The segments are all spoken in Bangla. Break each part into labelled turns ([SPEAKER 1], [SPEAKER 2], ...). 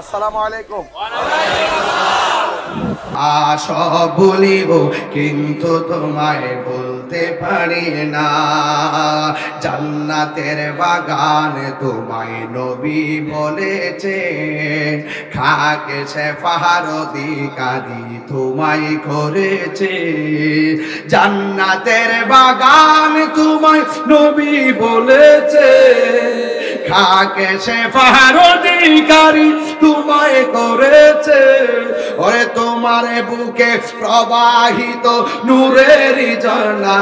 [SPEAKER 1] আসসালামু আলাইকুম।
[SPEAKER 2] আশা বলিব কিন্তু তোমায় বলতে পারি না, জান্নাতের বাগান তোমায় নবী বলেছে, খাকে শেফার অধিকারী তোমায় করেছে। জান্নাতের বাগান তোমায় নবী বলেছে, খাকে শেফার অধিকারী তোমায় করেছে। ওরে তোমার বুকে প্রবাহিত নূরের ঝর্ণা,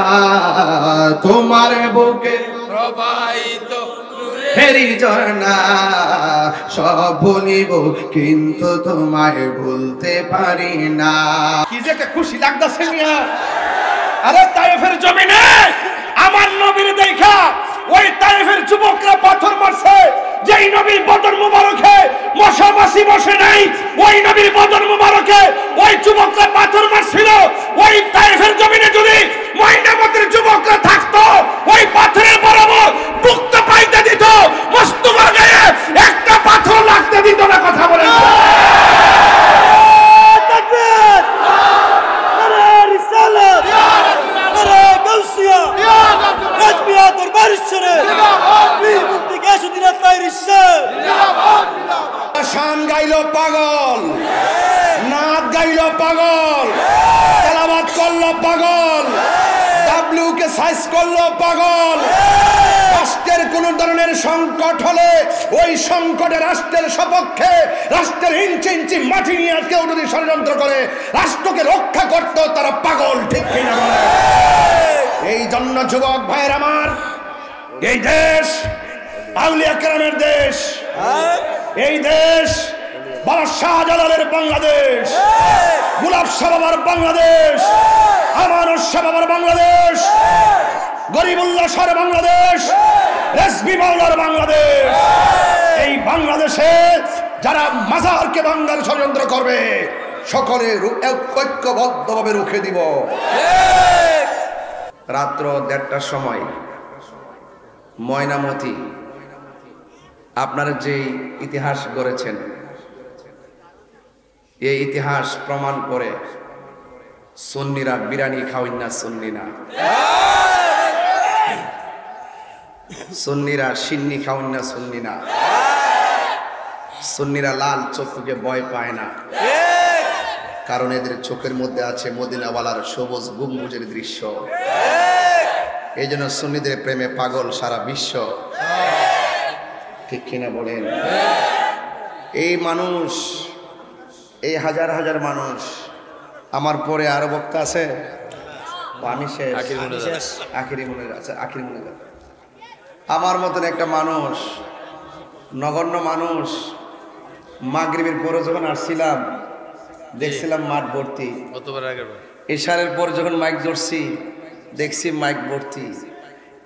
[SPEAKER 2] তোমার বুকে
[SPEAKER 3] প্রবাহিত
[SPEAKER 2] হেরি ঝর্ণা। সব ভুলিব কিন্তু তোমায় ভুলতে পারি না।
[SPEAKER 1] কি যে একটা খুশি লাগতেছে মিয়া। আরে তায়েফের জমিনে আমার নবীর দেখা ওই তায়েফের যুবকরা পাথর মারছে। যেই নবীর বদর মুবারকে মশা মাছি বসে নাই, ওই নবীর বদর মুবারকে ওই যুবকরা পাথর মারছিল। ওই তায়েফের জমিনে যদি ময়নামতির যুবকরা থাকতো, ওই পাথরের বরাবর মুক্ত পাইতে দিত, মুস্তফার গায়ে একটা পাথর লাগতে দিত না। কথা বলেন তাকবীর, আরে রিসালাত, আরে গাউসিয়া, রাজমিয়া দরবার শরে, বীর মুক্তি গাছুদ্দিন আত্মায়ের ইশার। শান গাইলো পাগল, নাচ গাইলো পাগল, তেলাওয়াত করলো পাগল, ডাব্লিউকে সাইজ করলো পাগল। রাষ্ট্রের কোন ধরনের সংকট হলে ওই সংকটে রাষ্ট্রের সপক্ষে রাষ্ট্রের ইঞ্চি ইঞ্চি মাটি নিয়ে কেউ যদি ষড়যন্ত্র করে রাষ্ট্রকে রক্ষা করতো, তারা পাগল। ঠিক কিনা বলে? এই জন্য যুবক ভাইয়ের আমার, এই দেশ আউলিয়া কেরামের দেশ, এই দেশ বাবা শাহজালালের বাংলাদেশ, গোলাপ শাহ বাবার বাংলাদেশ, আমানুর শাহ বাবার বাংলাদেশ, গরিবুল্লাহ শাহর বাংলাদেশ, রেজভী মাওলার বাংলাদেশ। এই বাংলাদেশে যারা মাজারকে ভাঙার ষড়যন্ত্র করবে সকলে ঐক্যবদ্ধভাবে রুখে দিব।
[SPEAKER 2] রাত্র 1:30টার সময় ময়নামতি আপনারা যে ইতিহাস গড়েছেন, এই ইতিহাস প্রমাণ করে সুন্নিরা বিরানি খাওয়াই না, সুন্নিরা সিন্নি খাওয়াই না, সুন্নিরা লাল চক্ষুকে ভয় পায় না, কারণ এদের চোখের মধ্যে আছে মদিনাওয়ালার সবুজ গম্বুজের দৃশ্য। এই জন্য সুন্নিদের প্রেমে পাগল সারা বিশ্ব। ঠিক কিনা বলেন? এই মানুষ, এই হাজার হাজার মানুষ, আমার পরে আরো বক্তা আছে, আমি শেষ, আখিরি মনে আছে, আখিরি মনে আছে। আমার মতন একটা মানুষ, নগণ্য মানুষ, মাগরিবের পরে যখন আসছিলাম দেখছিলাম মাঠ ভর্তি, এশারের পর যখন মাইক ধরছি দেখছি মাইক ভর্তি।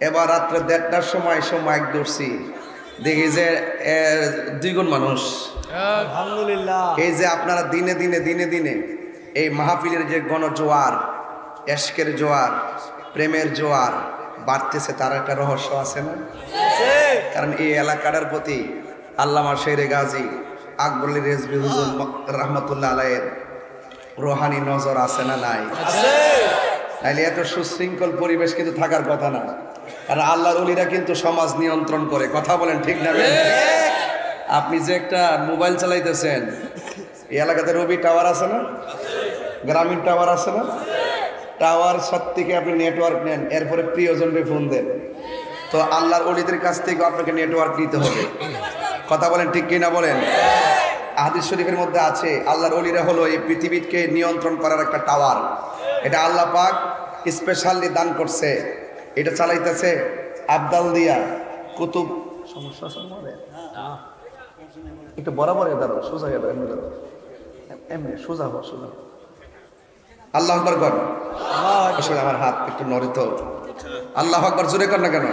[SPEAKER 2] এবার রাত্রে 1:30টার সময় এসে মাইক ধরছি, দেখি যে 2 গুণ মানুষ। আলহামদুলিল্লাহ। এই যে আপনারা দিনে দিনে দিনে দিনে এই মাহফিলের যে গণজোয়ার, এশকের জোয়ার, প্রেমের জোয়ার বাড়তেছে, তার একটা রহস্য আছে না? কারণ এই এলাকাটার প্রতি আল্লামা শেরে গাজী আকবর আলী রেজভী হুজুর রহমতুল্লাহ আলাইহির রোহানি নজর আছে না? নাই। তাইলে এত সুশৃঙ্খল পরিবেশ কিন্তু থাকার কথা না, কারণ আল্লাহর ওলিরা কিন্তু সমাজ নিয়ন্ত্রণ করে। কথা বলেন ঠিক না? আপনি যে একটা মোবাইল চালাইতেছেন, এই এলাকাতে রবি টাওয়ার আছে না, গ্রামীণ টাওয়ার আছে না, টাওয়ার সত্যিকে আপনি নেটওয়ার্ক নেন, এরপরে প্রিয়জনকে ফোন দেন, তো আল্লাহর ওলিদের কাছ থেকে আপনাকে নেটওয়ার্ক নিতে হবে। কথা বলেন ঠিক কিনা বলেন? হাদিস শরীফের মধ্যে আছে আল্লাহর ওলিরা হলো এই পৃথিবীকে নিয়ন্ত্রণ করার একটা টাওয়ার। এটা আল্লাহ পাক স্পেশালি দান করছে। এটা চালাইতেছে আবদাল দিয়া কুতুব। সমস্যা একটু বরাবর দাঁড়ো, সোজা গেল, এমনি সোজা হো, সোজা। আল্লাহ আকবার কর। আসলে আমার হাত একটু নড়ে তো। আল্লাহ আকবার জোরে কর না কেন?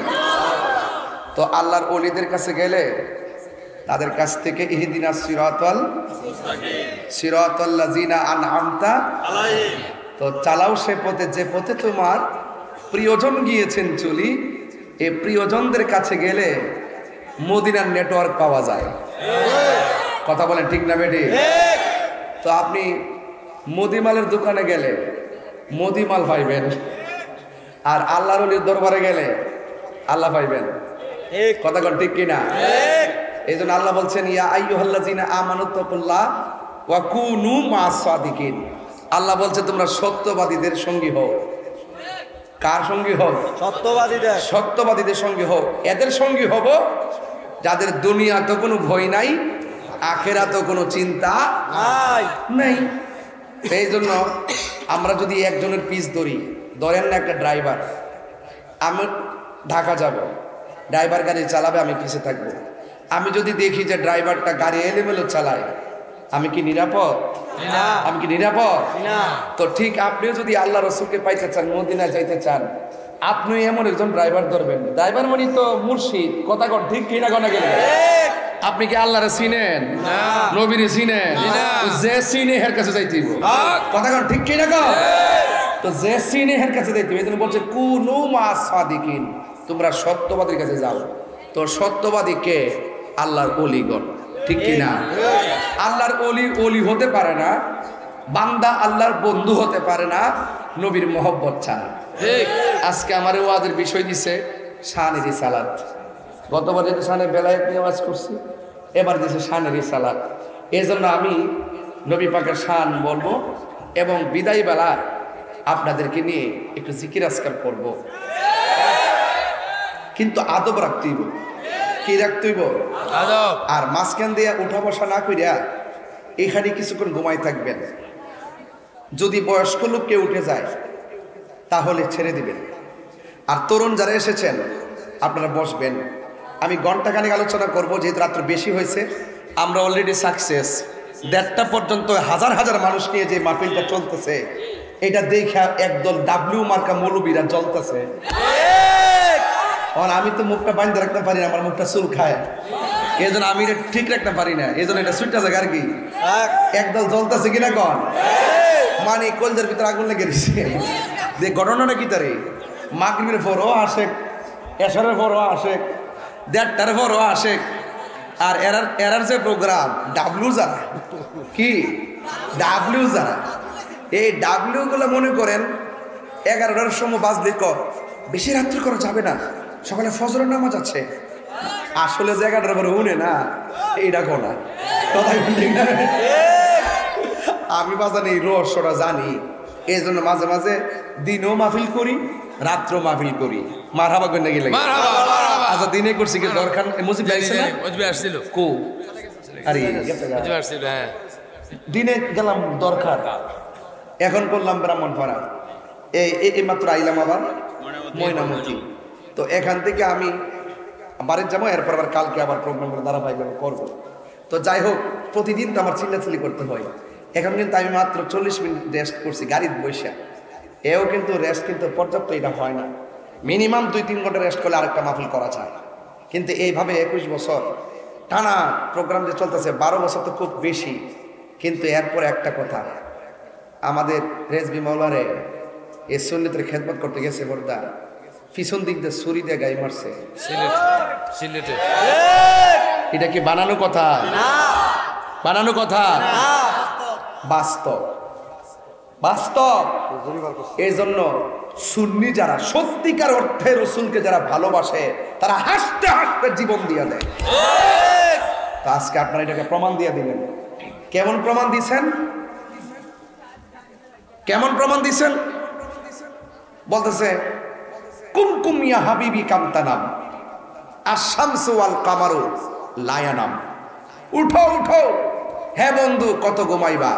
[SPEAKER 2] তো আল্লাহর ওলিদের কাছে গেলে তাদের কাছ থেকে ইহদিনাস সিরাতাল লাযিনা আনআমতা আলাইহিম, তো চালাও সে পথে যে পথে তোমার প্রিয়জন গিয়েছেন চলি। এই প্রিয়জনদের কাছে গেলে মদিনার নেটওয়ার্ক পাওয়া যায়। কথা বলেন ঠিক না বেটি? তো আপনি মুদিমালের দোকানে গেলে মুদিমাল পাইবেন, আর আল্লাহর ওলির দরবারে গেলে আল্লাহ পাইবেন। কথা কন ঠিক কিনা? এই জন্য আল্লাহ বলছেন ইয়া আইয়ুহাল্লাযিনা আমানুত্তাকুল্লাহ ওয়া কুনু মা'আস সাদিকিন। আল্লাহ বলছে তোমরা সত্যবাদীদের সঙ্গী হও। কার সঙ্গী হও?
[SPEAKER 3] সত্যবাদীদের।
[SPEAKER 2] সত্যবাদীদের সঙ্গী হও। এদের সঙ্গী হব যাদের দুনিয়াতে কোনো ভয় নাই, আখেরাতে কোনো চিন্তা নাই। এই জন্য আমরা যদি একজনের পিছ ধরি, ধরেন না একটা ড্রাইভার, আমি ঢাকা যাব, ড্রাইভার গাড়ি চালাবে, আমি পিছে থাকবো। আমি যদি দেখি যে ড্রাইভারটা গাড়ি এলোমেলো চালায়, আমি কি নিরাপদ? আমি কি নিরাপদ? তো ঠিক আপনিও যদি আল্লাহ রসুলকে পাইতে চান, মদিনায় যাইতে চান, আপনি এমন একজন ড্রাইভার ধরবেন। ড্রাইভার মানে তো মুর্শিদ। কথা কর ঠিক কিনা? গনা গেলে আপনি কি আল্লাহরে চিনেন? নবীরে চিনেন? যে চিনে হের কাছে যাইতে হইব। কথা কর ঠিক কিনা? তো যে চিনে হের কাছে যাইতে হইব। বলছে কুনু মা'আস সাদিকিন, তোমরা সত্যবাদীর কাছে যাও। তো সত্যবাদী কে? আল্লাহর ওলিগণ। ঠিক কিনা? আল্লাহর ওলি হতে পারে না, বান্দা আল্লাহর বন্ধু হতে পারে না নবীর মহব্বত ছাড়া। আজকে আমার ওয়াজের বিষয় দিছে শানের রিসালাত। গতবার যেহেতু শানের বেলায়েত নিয়ে ওয়াজ করছি, এবার দিছে শানের রিসালাত। এই জন্য আমি নবী পাকের শান বলবো এবং বিদায় বেলা আপনাদেরকে নিয়ে একটু জিকির আজকার করব। কিন্তু আদব রাখতে হইব। কি রাখতে হইব? আদব। আর মাঝখান দিয়ে উঠা বসা না করিয়া এখানে কিছুক্ষণ ঘুমাই থাকবেন। যদি বয়স্ক লোক কেউ উঠে যায় তাহলে ছেড়ে দিবেন। আর তরুণ যারা এসেছেন আপনারা বসবেন। আমি ঘন্টাখানেক আলোচনা করব, যেহেতু রাত্র বেশি হয়েছে। আমরা অলরেডি সাকসেস। 1:30 পর্যন্ত হাজার হাজার মানুষ নিয়ে যে মাহফিলটা চলতেছে, এটা দেখা একদল ডাব্লিউ মার্কা মৌলবীরা জ্বলতেছে। আমি তো মুখটা বাঁধতে রাখতে পারি না, আমার মুখটা চুল খায়, এই জন্য আমি এটা ঠিক রাখতে পারি না, এই জন্য এটা সুইটা জায়গা আর কি একদল জ্বলতেছে কিনা কন, মানে কলজের ভিতরে আগুন লেগে গেছে। যে ঘটনাটা কি তারে মাগরিবের পরও আসে, এশারের পরও আসে, 1:30টার পরও আসে। আর এরার যে প্রোগ্রাম ডাব্লিউ যারা, কি ডাব্লিউ যারা, এই ডাব্লিউ গুলো মনে করেন 11টার সময় বাজলে বেশি রাত্রি করা যাবে না, সকালে ফজরের নামাজ আছে। আসলে জায়গাটার পরে উনে না, এইটা কোনা কথা ঠিক না? আমি বাজান এই রহস্যটা জানি, এই জন্য মাঝে মাঝে দিনও মাহফিল করি, রাত্র মাহফিল করি। মারহাবা করে গেলে আচ্ছা দিনে করছি কি দরকার? মুজিব যাইছে না, মুজিব আসছিল কো, আরে মুজিব আসছিল, হ্যাঁ দিনে গেলাম দরকার। এখন করলাম ব্রাহ্মণপাড়া, এই মাত্র আইলাম আবার ময়নামতি। তো এখান থেকে আমি বাড়ির যাবো, এরপর আবার কালকে আবার প্রোগ্রাম করে ধারাবাহিকভাবে করবো। তো যাই হোক, প্রতিদিন তো আমার চিল্লাচিল্লি করতে হয়। এখন কিন্তু আমি মাত্র 40 মিনিট রেস্ট করছি গাড়ির বৈশা। এও কিন্তু রেস্ট কিন্তু পর্যাপ্ত এটা হয় না, মিনিমাম 2-3 ঘন্টা রেস্ট করলে আরেকটা মাহফিল করা যায়। কিন্তু এইভাবে 21 বছর টানা প্রোগ্রাম যে চলতেছে, 12 বছর তো খুব বেশি। কিন্তু এরপর একটা কথা, আমাদের রেজবি মাওলারে এই সুন্নতের খেদমত করতে গেছে বর্দা, পিছন দিক দিয়ে ছুরি দিয়ে গাই মারছে সিলেটে। এটা কি বানানো কথা? বানানো কথা, বাস্তব বাস্তব। এই জন্য সুন্নি যারা সত্যিকার অর্থে রসুলকে যারা ভালোবাসে, তারা হাসতে হাসতে জীবন দিয়ে দেয়। তো আজকে আপনারা এটাকে প্রমাণ দিয়ে দিলেন। কেমন প্রমাণ দিছেন? কেমন প্রমাণ দিছেন? বলতেছে কুমকুম ইয়া হাবিবি কামতানাম আশ-শামসু ওয়াল কামারু লায়ানাম। উঠো উঠো হে বন্ধু, কত ঘুমাইবা,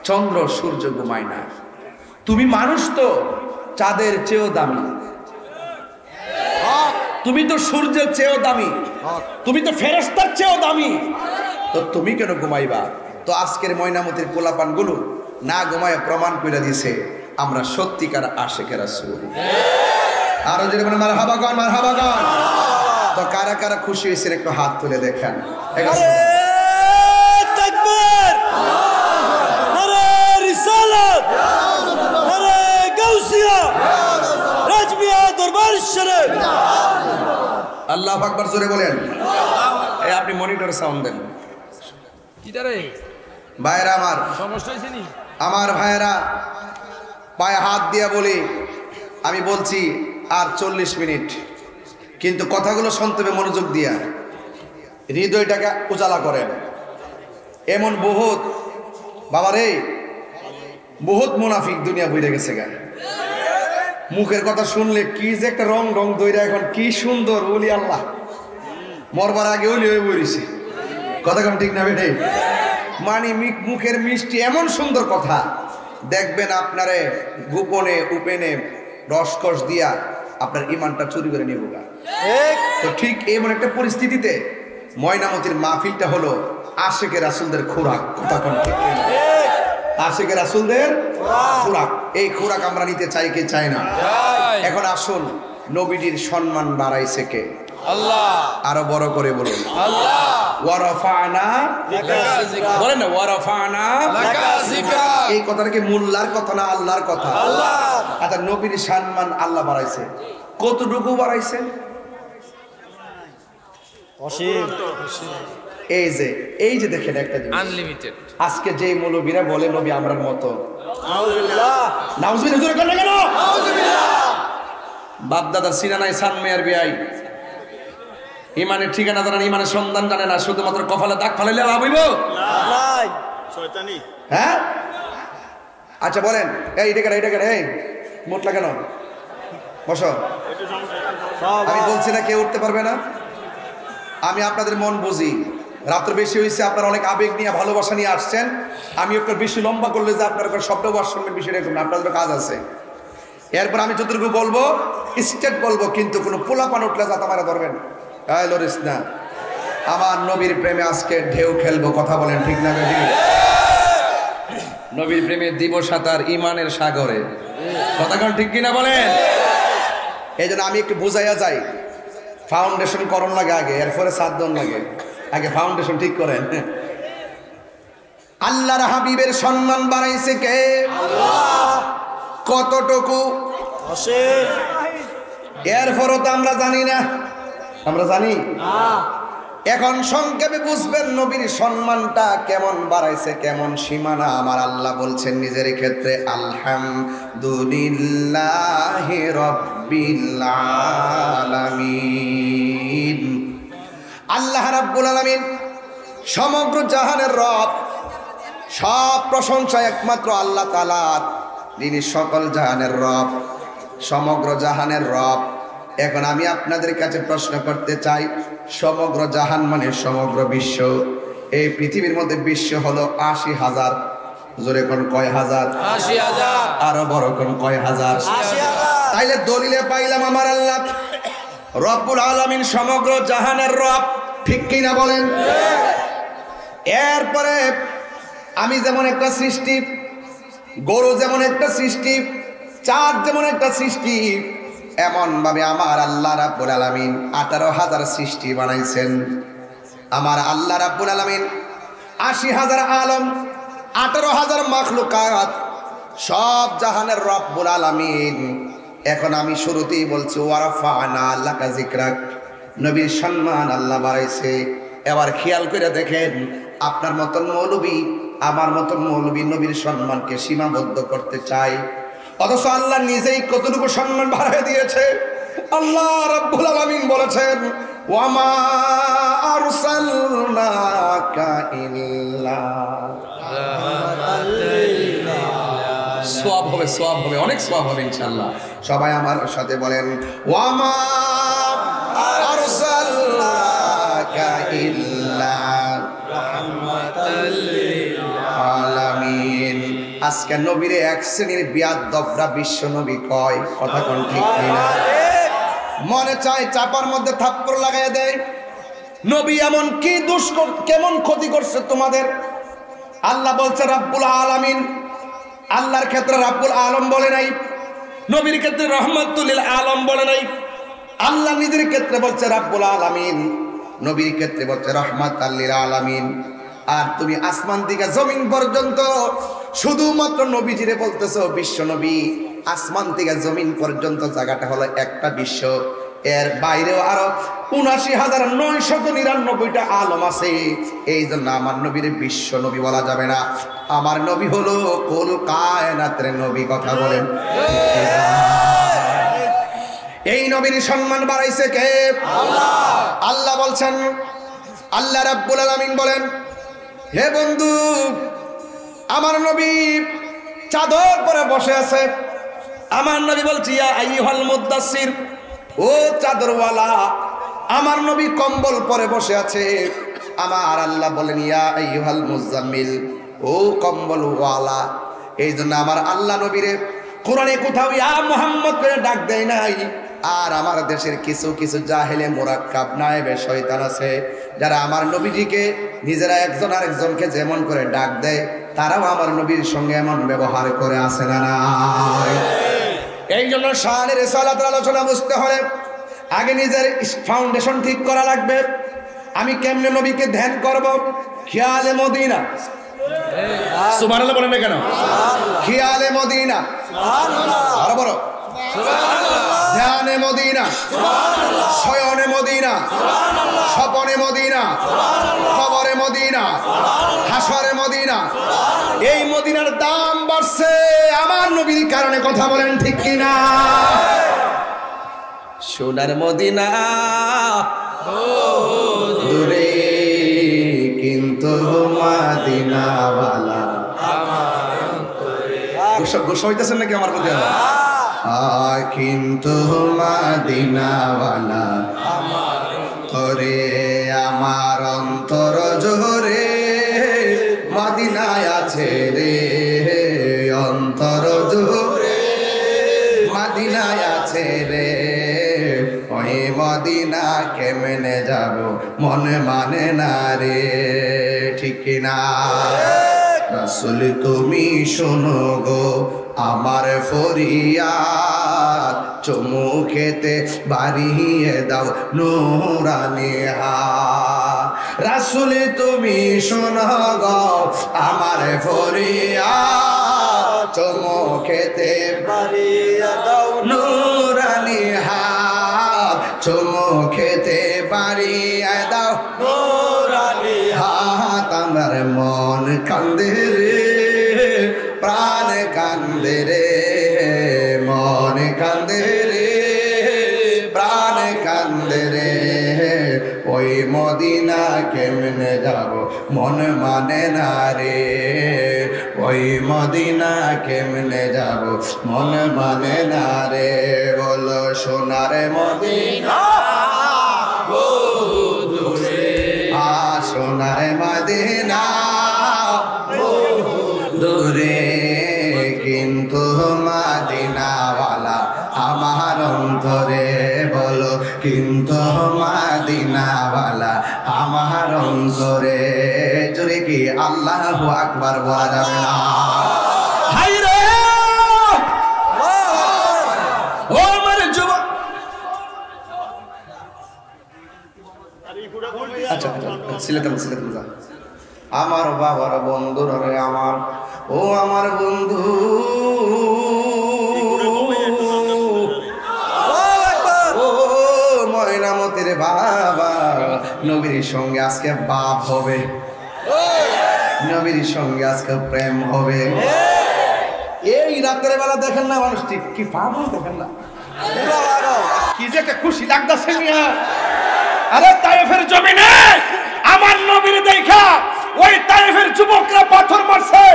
[SPEAKER 2] চন্দ্র সূর্য ঘুমায় না। তুমি মানুষ তো চাঁদের চেয়েও দামি, তুমি তো সূর্যের চেয়েও দামি, তুমি তো ফেরেশতার চেয়েও দামি, তো তুমি কেন ঘুমাইবা? তো আজকের ময়নামতির পোলাপান গুলো না ঘুমায় প্রমাণ করে দিছে আমরা সত্যিকার আশিকের রাসূল। আরো যদি মানে মারহাবা গান, মারহাবা গান। তো কারা কারা খুশি হয়েছেন একটু হাত তুলে দেখান। আল্লাহু আকবার জোরে বলেন। এই আপনি মনিটরে সাউন্ড দেন। ভাইরা আমার, আমার ভাইরা পায়ে হাত দিয়া বলি, আমি বলছি আর 40 মিনিট, কিন্তু কথাগুলো শুনতে হবে মনোযোগ দিয়া, হৃদয়টাকে উজালা করেন। এমন বহুত বাবারে, বহুত মুনাফিক দুনিয়া বইরে গেছে গা। মুখের কথা শুনলে কি যে একটা রং রং দইরা, এখন কি সুন্দর বলি আল্লাহ, মরবার আগে ওলি হয়ে বইছে। কথা কম ঠিক না বেটে? মানে মুখের মিষ্টি এমন সুন্দর কথা, দেখবেন আপনারে গোপনে উপেনে রসকস দিয়া আপনার ইমানটা চুরি করে নিব গা। তো ঠিক এমন একটা পরিস্থিতিতে ময়নামতির মাহফিলটা হলো আশিকে রাসূলদের খোরাক। কথা কোন ঠিক? আশিকে রাসূলদের খোরাক। এই খোরাক আমরা নিতে চাই কি চাই না? এখন আসুন, নবীজির সম্মান বাড়াইছে কে? আল্লাহ। আরো বড় করে বলুন আল্লাহ। ওয়ারাফানা লাকা যিকরা, বলেন না ওয়ারাফানা লাকা যিকরা। এই কথাটা কি মোল্লার কথা না আল্লাহর কথা? আল্লাহ। আচ্ছা, নবীর সম্মান আল্লাহ বাড়াইছে, কতটুকু বাড়াইছে? অসীম। এই যে দেখেন একটা জিনিস, আনলিমিটেড। আজকে যে মৌলবীরা বলে নবী আমরার মতো, নাউজুবিল্লাহ, নাউজুবিল্লাহ, জোরে কেন কেন? নাউজুবিল্লাহ। বাপ দাদার সিনা নাই, সান মেয়ার বিয়াই, ইমানের ঠিকানা জানে না, ইমানের সন্ধান জানে না, শুধুমাত্র কপালে দাগ ফালাইলে লাভ হইব? শয়তানি। হ্যাঁ, আচ্ছা বলেন, এই এটা এই মোটলা কেন? বসো। আমি বলছি না কেউ উঠতে পারবে না। আমি আপনাদের মন বুঝি, রাত্র বেশি হয়েছে, আপনারা অনেক আবেগ নিয়ে ভালোবাসা নিয়ে আসছেন। আমি একটু বেশি লম্বা করলে যে আপনার শব্দ বাসনের বিষয়টা এরকম, আপনাদের কাজ আছে। এরপর আমি যতটুকু বলবো স্টেট বলবো, কিন্তু কোনো পোলাপান উঠলে যাতে আমার ধরবেন লরিস না। আমার নবীর প্রেমে আজকে ঢেউ খেলবো, কথা বলেন ঠিক না? নবীর প্রেমে দিব সাঁতার ইমানের সাগরে, কথা কোন ঠিক কিনা বলেন? এই জন্য আমি একটু বুঝাইয়া যাই, ফাউন্ডেশন করণ লাগে আগে, এরপরে সাধন লাগে। আগে ফাউন্ডেশন ঠিক করেন। আল্লাহর হাবিবের সম্মান বাড়াইছে কে? আল্লাহ। কতটুকু? অসীম। এরপরও তো আমরা জানি না, আমরা জানি না। এখন সংক্ষেপে বুঝবেন নবীর সম্মানটা কেমন বাড়াইছে, কেমন সীমানা। আমার আল্লাহ বলছেন নিজের ক্ষেত্রে, আলহামদুলিল্লাহি রাব্বিল আলামিন। আল্লাহ রাব্বুল আলামিন সমগ্র জাহানের রব, সব প্রশংসা একমাত্র আল্লাহ তাআলার, যিনি সকল জাহানের রব, সমগ্র জাহানের রব। এখন আমি আপনাদের কাছে প্রশ্ন করতে চাই, সমগ্র জাহান মানে সমগ্র বিশ্ব। এই পৃথিবীর মধ্যে বিশ্ব হলো 80,000। জোরে কোন কয় হাজার? 80,000। আরো বড় কোন কয় হাজার? 80,000। তাইলে দলিলে পাইলাম আমার আল্লাহ রব্বুল আলামিন সমগ্র জাহানের রব, ঠিক কিনা বলেন? এরপরে আমি যেমন একটা সৃষ্টি, গরু যেমন একটা সৃষ্টি, চাঁদ যেমন একটা সৃষ্টি, এমন ভাবে আমার আল্লাহ রাব্বুল আলামিন 18,000 সৃষ্টি বানাইছেন। আমার আল্লাহ রাব্বুল আলামিন 80,000 আলম, 18,000 মাখলুকাত, সব জাহানের রব্বুল আলামিন। এখন আমি শুরুতেই বলছি, ওয়ারাফানা লাকা যিকরাক, নবীর সম্মান আল্লাহ বাড়াইছে। এবার খেয়াল করে দেখেন, আপনার মতন মৌলবী, আমার মতন মৌলবী নবীর সম্মানকে সীমাবদ্ধ করতে চায়, অথচ আল্লাহ নিজেই কতটুকু সম্মান বাড়ায় দিয়েছে। আল্লাহ রাব্বুল আলামিন বলেছেন, ওয়ামা আরসালনাকা ইল্লা রাহমাতাল লিল আলামিন। সওয়াব হবে, সওয়াব হবে, অনেক সওয়াব হবে ইনশাআল্লাহ। সবাই আমার সাথে বলেন, ওয়ামা আরসালনাকা ইল্লা রাহমাতাল লিল আলামিন। আজকে নবীরে এক শ্রেণীর বিয়াদবরা বিশ্ব নবী কয়, কথা কোন ঠিক কিনা? মনে চায় চাপার মধ্যে থাপ্পড় লাগাই দেয়। নবী এমন কি দোষ, কেমন ক্ষতি করছে তোমাদের? আল্লাহ বলছে রাব্বুল আলামিন। আল্লাহর ক্ষেত্রে রাব্বুল আলম বলে নাই, নবীর ক্ষেত্রে রহমাতুল লিল আলম বলে নাই। আল্লাহ নিজের ক্ষেত্রে বলছে রাব্বুল আলামিন, নবীর ক্ষেত্রে বলছে রহমাতুল লিল আলামিন। আর তুমি আসমান থেকে জমিন পর্যন্ত শুধুমাত্র নবীজিরে বলতেছো বিশ্ব নবী। আসমান থেকে জমিন পর্যন্ত জায়গাটা হলো একটা বিশ্ব। এর বাইরেও আরো ৭৯,৯৯৯টা আলম আছে। এই জন্য আমার নবীর বিশ্ব নবী বলা যাবে না, আমার নবী হলো কুল কায়নাতের নবী। কথা বলেন। এই নবীর সম্মান বাড়াইছে কে? আল্লাহ। আল্লাহ বলছেন, আল্লাহ রাব্বুল আলামিন বলেন, হে বন্ধু, আমার নবী চাদর পরে বসে আছে। আমার নবী বলছি, ইয়া আইয়ুহাল মুদ্দাসসির, ও চাদরওয়ালা। আমার নবী কম্বল পরে বসে আছে। আমার আল্লাহ বলেন, ইয়া আইয়ুহাল মুজাম্মিল, ও কম্বলওয়ালা। এই জন্য আমার আল্লাহ নবীরে কোরআনে কোথাও ইয়া মুহাম্মদ করে ডাক দেয় নাই। আর আমার দেশের কিছু কিছু জাহেলে মুরাক্কাব নায়েবে শয়তান আছে, যারা আমার নবীজিকে নিজেরা একজন আরেকজনকে যেমন করে ডাক দেয়, তারাও আমার নবীর সঙ্গে এমন ব্যবহার করে আসে না নাই। এই জন্য শানের রিসালাতের আলোচনা বুঝতে হলে আগে নিজের ফাউন্ডেশন ঠিক করা লাগবে। আমি কেমনে নবীকে ধ্যান করব? খেয়ালে মদিনা। সুবহানাল্লাহ বলেন না কেন? খেয়ালে মদিনা, আরো বড় ধ্যানে মদিনা, শয়নে মদিনা, স্বপনে মদিনা, কবরে মদিনা, হাসরে মদিনা। এই মদিনার দাম বাড়ছে আমার নবীর কারণে। কথা বলেন ঠিক কিনা? সোনার মদিনা দূরে, কিন্তু মদিনাওয়ালা গোসা হইতেছেন নাকি আমার মধ্যে? কিন্তু মদিনাওয়ালা করে আমার অন্তর জোরে মদিনায় আছে রে, অন্তর জোরে মদিনায় আছে রে। ওই মদিনা কেমনে যাব মনে মানে না রে, ঠিক কিনা? রাসূল তুমি শোনো গো আমার ফরিয়াদ, চুমু খেতে বাড়িয়ে দাও নূরানি হাত। রাসূল তুমি শোনো গো আমার ফরিয়াদ, চুমু খেতে বাড়িয়ে দাও নূরানি হাত, চুমু খেতে বাড়িয়ে দাও নূরানি হাত। আমার মন কান্দে রে, প্রাণ কান্দে রে, মন কান্দে রে, প্রাণ কান্দে রে। ওই মদিনা কেমনে যাব মন মানে না রে, ওই মদিনা কেমনে যাব মন মানে না রে। বলো সোনার মদিনা সোনার মদিনা দূরে, কিন্তু মদিনাওয়ালা আমার অন্তরে। বলো কিন্তু মদিনাওয়ালা আমার অন্তরে। জোরে কি আল্লাহু আকবার বলা যাবে না? হাই রে ও আমার যুবক। আচ্ছা সিলেতাম যা। আমার বাবার বন্ধু রে আমার, ও আমার বন্ধু, ও ময়নামতির বাবা, নবীর সঙ্গে আজকে বাপ হবে, নবীর সঙ্গে আজকে প্রেম হবে। এই রাতের বেলা দেখেন না মানুষ ঠিক কি পাগল, দেখেন না কি যে একটা খুশি লাগতেছে মিয়া। আরে তায়েফের জমিনে আমার নবীর দেখা ওই তায়েফের যুবকরা পাথর মারছে।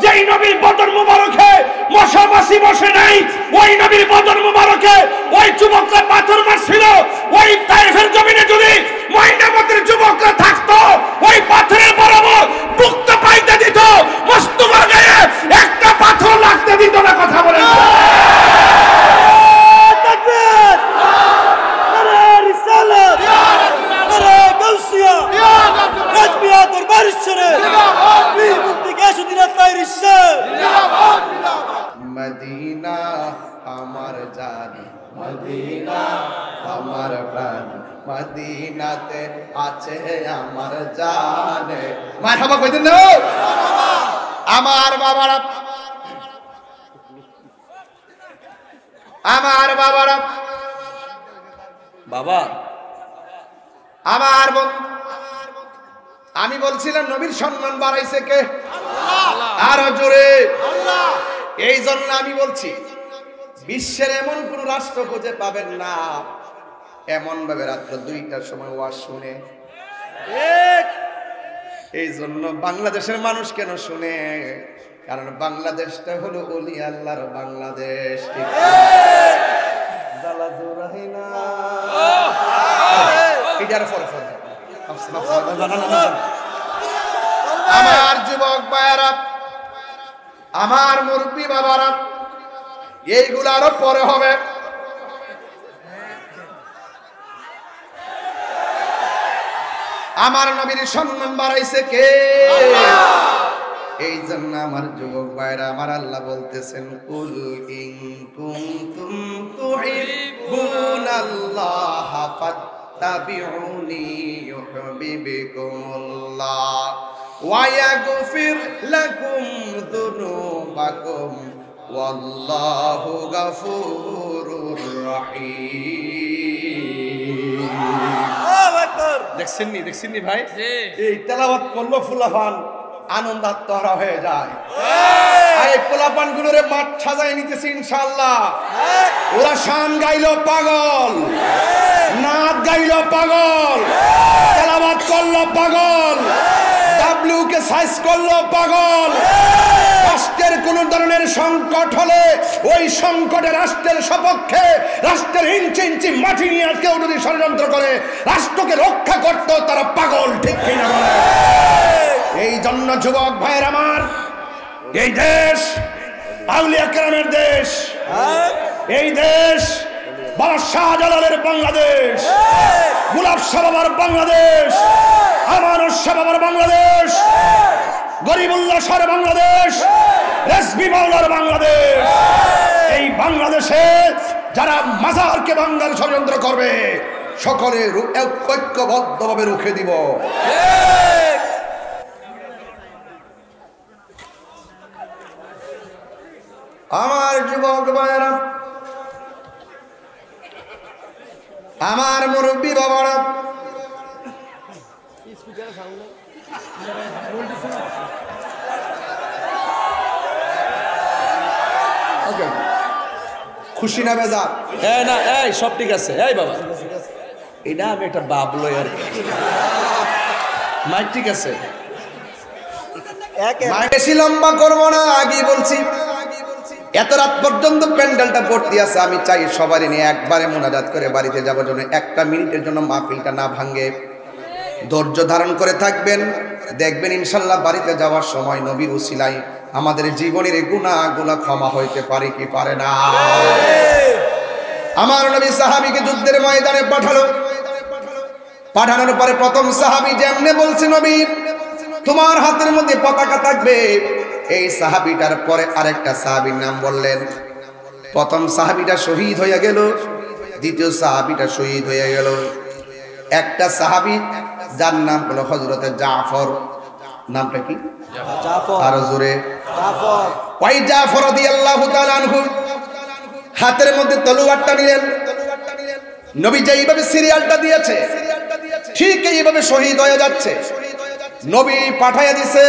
[SPEAKER 2] যেই নবীর বদর মুবারকে মশা মাছি বসে নাই, ওই নবীর বদর মুবারকে ওই যুবকরা পাথর মারছিল। ওই তায়েফের জমিনে যদি ময়নামতির যুবকরা থাকতো, ওই পাথরের বরাবর মুক্ত পাইতে দিত, মস্তফার গায়ে একটা পাথর লাগতে দিত না। কথা বলেন
[SPEAKER 3] তাকবীর, নারে রিসালাত, নারে গাউসিয়া, রাজবিয়া দরবার শরীফ, বীর মুক্তি গাছুদ্দিন তাইরি শাহ।
[SPEAKER 2] মদিনা আমার জান, মদিনা আমার প্রাণ, মদিনাতে আছে আমার জান। মারহাবা কইতেন না আমার বাবারা, আমার বাবারা।
[SPEAKER 1] বাবা
[SPEAKER 2] আমার আমি বলছিলাম নবীর সম্মান বাড়াইছে কে? আরো জোরে। এই জন্য আমি বলছি বিশ্বের এমন কোন রাষ্ট্র খুঁজে পাবেন না এমন ভাবে রাত্র 2টার সময় ওয়াজ শুনে। এই জন্য বাংলাদেশের মানুষ কেন শুনে? কারণ বাংলাদেশটা হলো ওলি আল্লাহর বাংলাদেশ। ঠিক আমার যুবক ভাইয়েরা, আমার মুরব্বী বাবারা, এইগুলো আরো পরে হবে। আমার নবীর সম্মান বাড়াইছে কে? এই জন্য আমার যুবক ভাইরা, আমার আল্লাহ বলতেছেন কুল ইন কুনতুম তুহিব্বুনাল্লাহ ফাত্তাবিউনি ইউহিব্বুকুমুল্লাহ ওয়া ইয়াগফির লাকুম যুনুবাকুম ওয়াল্লাহু গফুরুর রহিম। দেখছেন নি ভাই? এই তেলাওয়াত করলো ফুলাফান আনন্দ আত্মহারা হয়ে যায়। এই পোলাপান গুলোরে মাঠ সাজায় নিতেছে ইনশাআল্লাহ। ওরা শান গাইলো পাগল, নাচ গাইলো পাগল, তেলাওয়াত করলো পাগল, ডাব্লিউ কে সাইজ করলো পাগল। রাষ্ট্রের কোন ধরনের সংকট হলে ওই সংকটে রাষ্ট্রের সপক্ষে, রাষ্ট্রের ইঞ্চি ইঞ্চি মাটি নিয়ে কেউ যদি ষড়যন্ত্র করে রাষ্ট্রকে রক্ষা করতো তারা পাগল। ঠিক কিনা বলে? এই জন্য যুবক ভাইয়ের আমার, এই দেশ আউলিয়া কেরামের দেশ, এই দেশ বাবা শাহজালালের বাংলাদেশ, গোলাপ শাহ বাবার বাংলাদেশ, আমানুর শাহ বাবার বাংলাদেশ, গরিবুল্লাহ শাহর বাংলাদেশ, রেজভী মাওলার বাংলাদেশ। এই বাংলাদেশে যারা মাজারকে বাংলার ষড়যন্ত্র করবে সকলে ঐক্যবদ্ধভাবে রুখে দিব। আমার যুবক ভাইয়েরা, আমার মুরব্বী বাবারা, খুশি না বেজার?
[SPEAKER 1] না এই সব ঠিক আছে। এই বাবা এটা আমি একটা বাবলো আর মাইক ঠিক আছে।
[SPEAKER 2] বেশি লম্বা করবো না, আগেই বলছি এত রাত পর্যন্ত প্যান্ডেলটা ভর্তি আছে। আমি চাই সবারই নিয়ে একবারে মোনাজাত করে বাড়িতে যাওয়ার জন্য, একটা মিনিটের জন্য মাহফিলটা না ভাঙ্গে ধৈর্য ধারণ করে থাকবেন। দেখবেন ইনশাল্লাহ বাড়িতে যাওয়ার সময় নবীর উসিলায় আমাদের জীবনের গুনাহগুলো ক্ষমা হইতে পারে কি পারে না। আমার নবী সাহাবীকে যুদ্ধের ময়দানে পাঠানোর পরে প্রথম সাহাবী যেমনে বলছে নবী তোমার হাতের মধ্যে পতাকা থাকবে, এই সাহাবীটার পরে আরেকটা সাহাবীর নাম বললেন। প্রথম সাহাবীটা শহীদ হয়ে গেল, দ্বিতীয় সাহাবীটা শহীদ হয়ে গেল। একটা সাহাবী যার নাম হলো হযরতে জাফর। নামটা কি? জাফর। আর জোরে জাফর। ওই জাফর রাদিয়াল্লাহু তাআলা আনহু হাতের মধ্যে তলোয়ারটা নিলেন। নবী যেইভাবে সিরিয়ালটা দিয়েছে ঠিক এইভাবে শহীদ হয়ে যাচ্ছে। নবী পাঠাইয়া দিছে,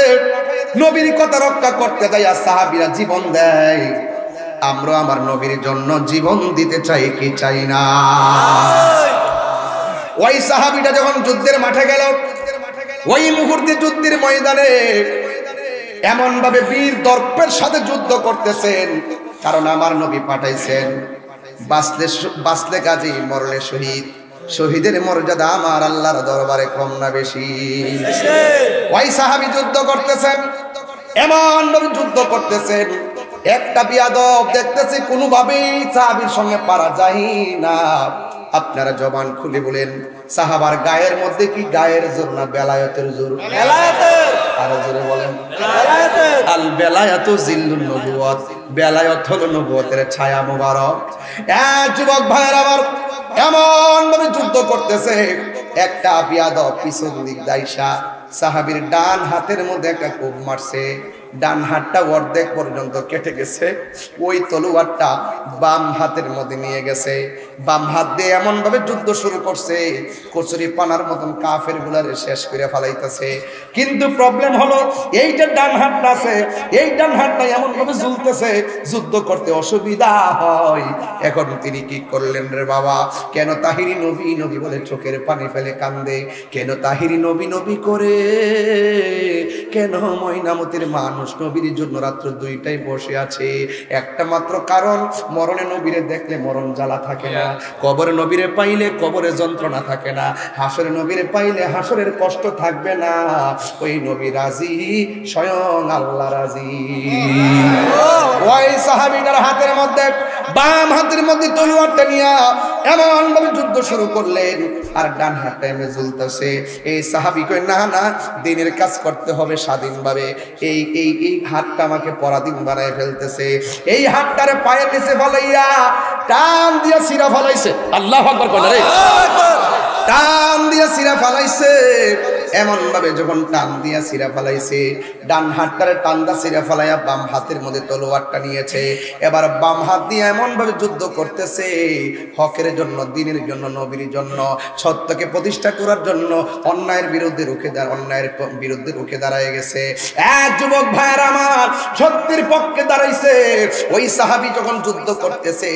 [SPEAKER 2] নবীর কথা রক্ষা করতে যাইয়া সাহাবীরা জীবন দেয়। আমরা আমার নবীর জন্য জীবন দিতে চাই কি চাই না? ওই সাহাবীটা যখন যুদ্ধের মাঠে গেল, ওই মুহূর্তে যুদ্ধের ময়দানে এমন ভাবে বীর দর্পের সাথে যুদ্ধ করতেছেন, কারণ আমার নবী পাঠাইছেন বাঁচলে কাজী, মরলে শহীদ। শহীদের মর্যাদা আমার আল্লাহর দরবারে কম না বেশি? ওই সাহাবী যুদ্ধ করতেছেন, এমন ভাবে যুদ্ধ করতেছেন, একটা বিয়াদব দেখতেছি কোনোভাবেই সাহাবীর সঙ্গে পারা যায় না। আপনারা জবান খুলে বলেন সাহাবার গায়ের মধ্যে কি গায়ের জোর না বেলায়েতের জোর? বেলায়েতের। আরো জোরে বলেন বেলায়েতের। আল বেলায়াতু জিল্লুন নবুওয়াত, বেলায়েত হলো নবুয়তের ছায়া মোবারক। যুবক ভাইয়ের আবার এমন ভাবে যুদ্ধ করতেছে, একটা বিয়াদব পিছন দিক দাইসা সাহাবীর ডান হাতের মধ্যে একটা কোপ মারছে। ডান হাতটা অর্ধেক পর্যন্ত কেটে গেছে, ওই তলোয়ারটা বাম হাতের মধ্যে নিয়ে গেছে, বাম হাত দিয়ে এমন ভাবে যুদ্ধ শুরু করছে কচুরি পানার মতন কাফের গুলারে শেষ করে ফেলাইতেছে। কিন্তু প্রবলেম হলো এই যে ডান হাতটা আছে, এই ডান হাতটা এমন ভাবে ঝুলতেছে, যুদ্ধ করতে অসুবিধা হয়। এখন তিনি কি করলেন রে বাবা? কেন তাহিরি নবী নবী বলে চোখের পানি ফেলে কান্দে? কেন তাহিরি নবী নবী করে? কেন ময়নামতির মানুষ নবীর জন্য রাত্র 2টায় বসে আছে? একটা মাত্র কারণ, মরণে নবীরে দেখলে মরণ জ্বালা থাকে না, কবরে নবীরে পাইলে কবরে যন্ত্রণা থাকে না, হাসরে নবীরে পাইলে হাসরের কষ্ট থাকবে না। ওই নবী রাজি, স্বয়ং আল্লাহ রাজি। ওই সাহাবীটার হাতের মধ্যে, বাম হাতের মধ্যে তলোয়ারটা নিয়ে এমন ভাবে যুদ্ধ শুরু করলেন, আর ডান হাতটা এমনি ঝুলতেছে। এই সাহাবী কই না না, দিনের কাজ করতে হবে স্বাধীনভাবে, এই এই এই হাতটা আমাকে পরাধীন বানায় ফেলতেছে। এই হাতটারে পায়ের নিচে ফলাইয়া টান দিয়া সিরা ফলাইছে। আল্লাহু আকবার বলে রে, টান দিয়া সিরা ফলাইছে। এমন ভাবে যখন টান দিয়া সিরা ফলাইছে, ডান হাতটারে টান দা সিরা ফলাইয়া বাম হাতের মধ্যে তলোয়ারটা নিয়েছে। এবার বাম হাত দিয়ে এমন ভাবে যুদ্ধ করতেছে, হকের জন্য, দ্বীনের জন্য, নবীর জন্য, সত্যকে প্রতিষ্ঠা করার জন্য, অন্যায়ের বিরুদ্ধে রুখে দাঁড়ায় গেছে। এক যুবক ভাইয়ের আমার সত্যের পক্ষে দাঁড়াইছে। ওই সাহাবী যখন যুদ্ধ করতেছে,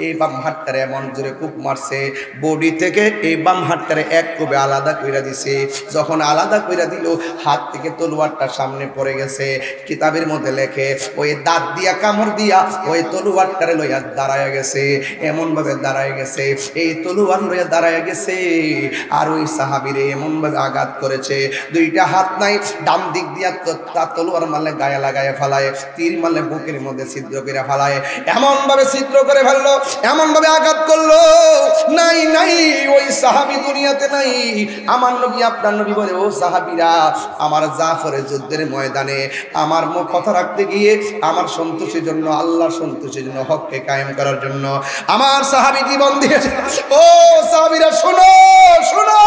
[SPEAKER 2] এই বাম হাতটারে এমন জোরে কূপ মারছে, বডি থেকে এই বাম হাতটারে এক কোবে আলাদা কইরা দিছে। যখন আলাদা কইরা দিল, হাত থেকে তলোয়ারটা সামনে পড়ে গেছে। কিতাবের মধ্যে লেখে ওই দাঁত দিয়া কামড় দিয়া ওই তলোয়ারটারে লইয়া দাঁড়ায় গেছে, এমন ভাবে দাঁড়ায় গেছে, এই তলোয়ার লইয়া দাঁড়ায় গেছে। আর ওই সাহাবীরে এমন ভাবে আঘাত করেছে, 2টা হাত নাই, ডান দিক দিয়া তলোয়ার মারলে গায়ে লাগায় ফেলায়, তীর মারলে বুকের মধ্যে ছিদ্র করে ফেলায়, এমন ভাবে ছিদ্র করে ফেললো, এমন ভাবে আঘাত করলো। নাই নাই, ওই সাহাবী দুনিয়াতে নাই। আমার নবী, আপনার নবী বলে, ও সাহাবীরা, আমার জাফরের যুদ্ধের ময়দানে আমার মুখ কথা রাখতে গিয়ে, আমার সন্তোষের জন্য, আল্লাহর সন্তোষের জন্য, হককে কায়েম করার জন্য আমার সাহাবী জীবন দিয়েছে। ও সাহাবীরা শোনো শোনো,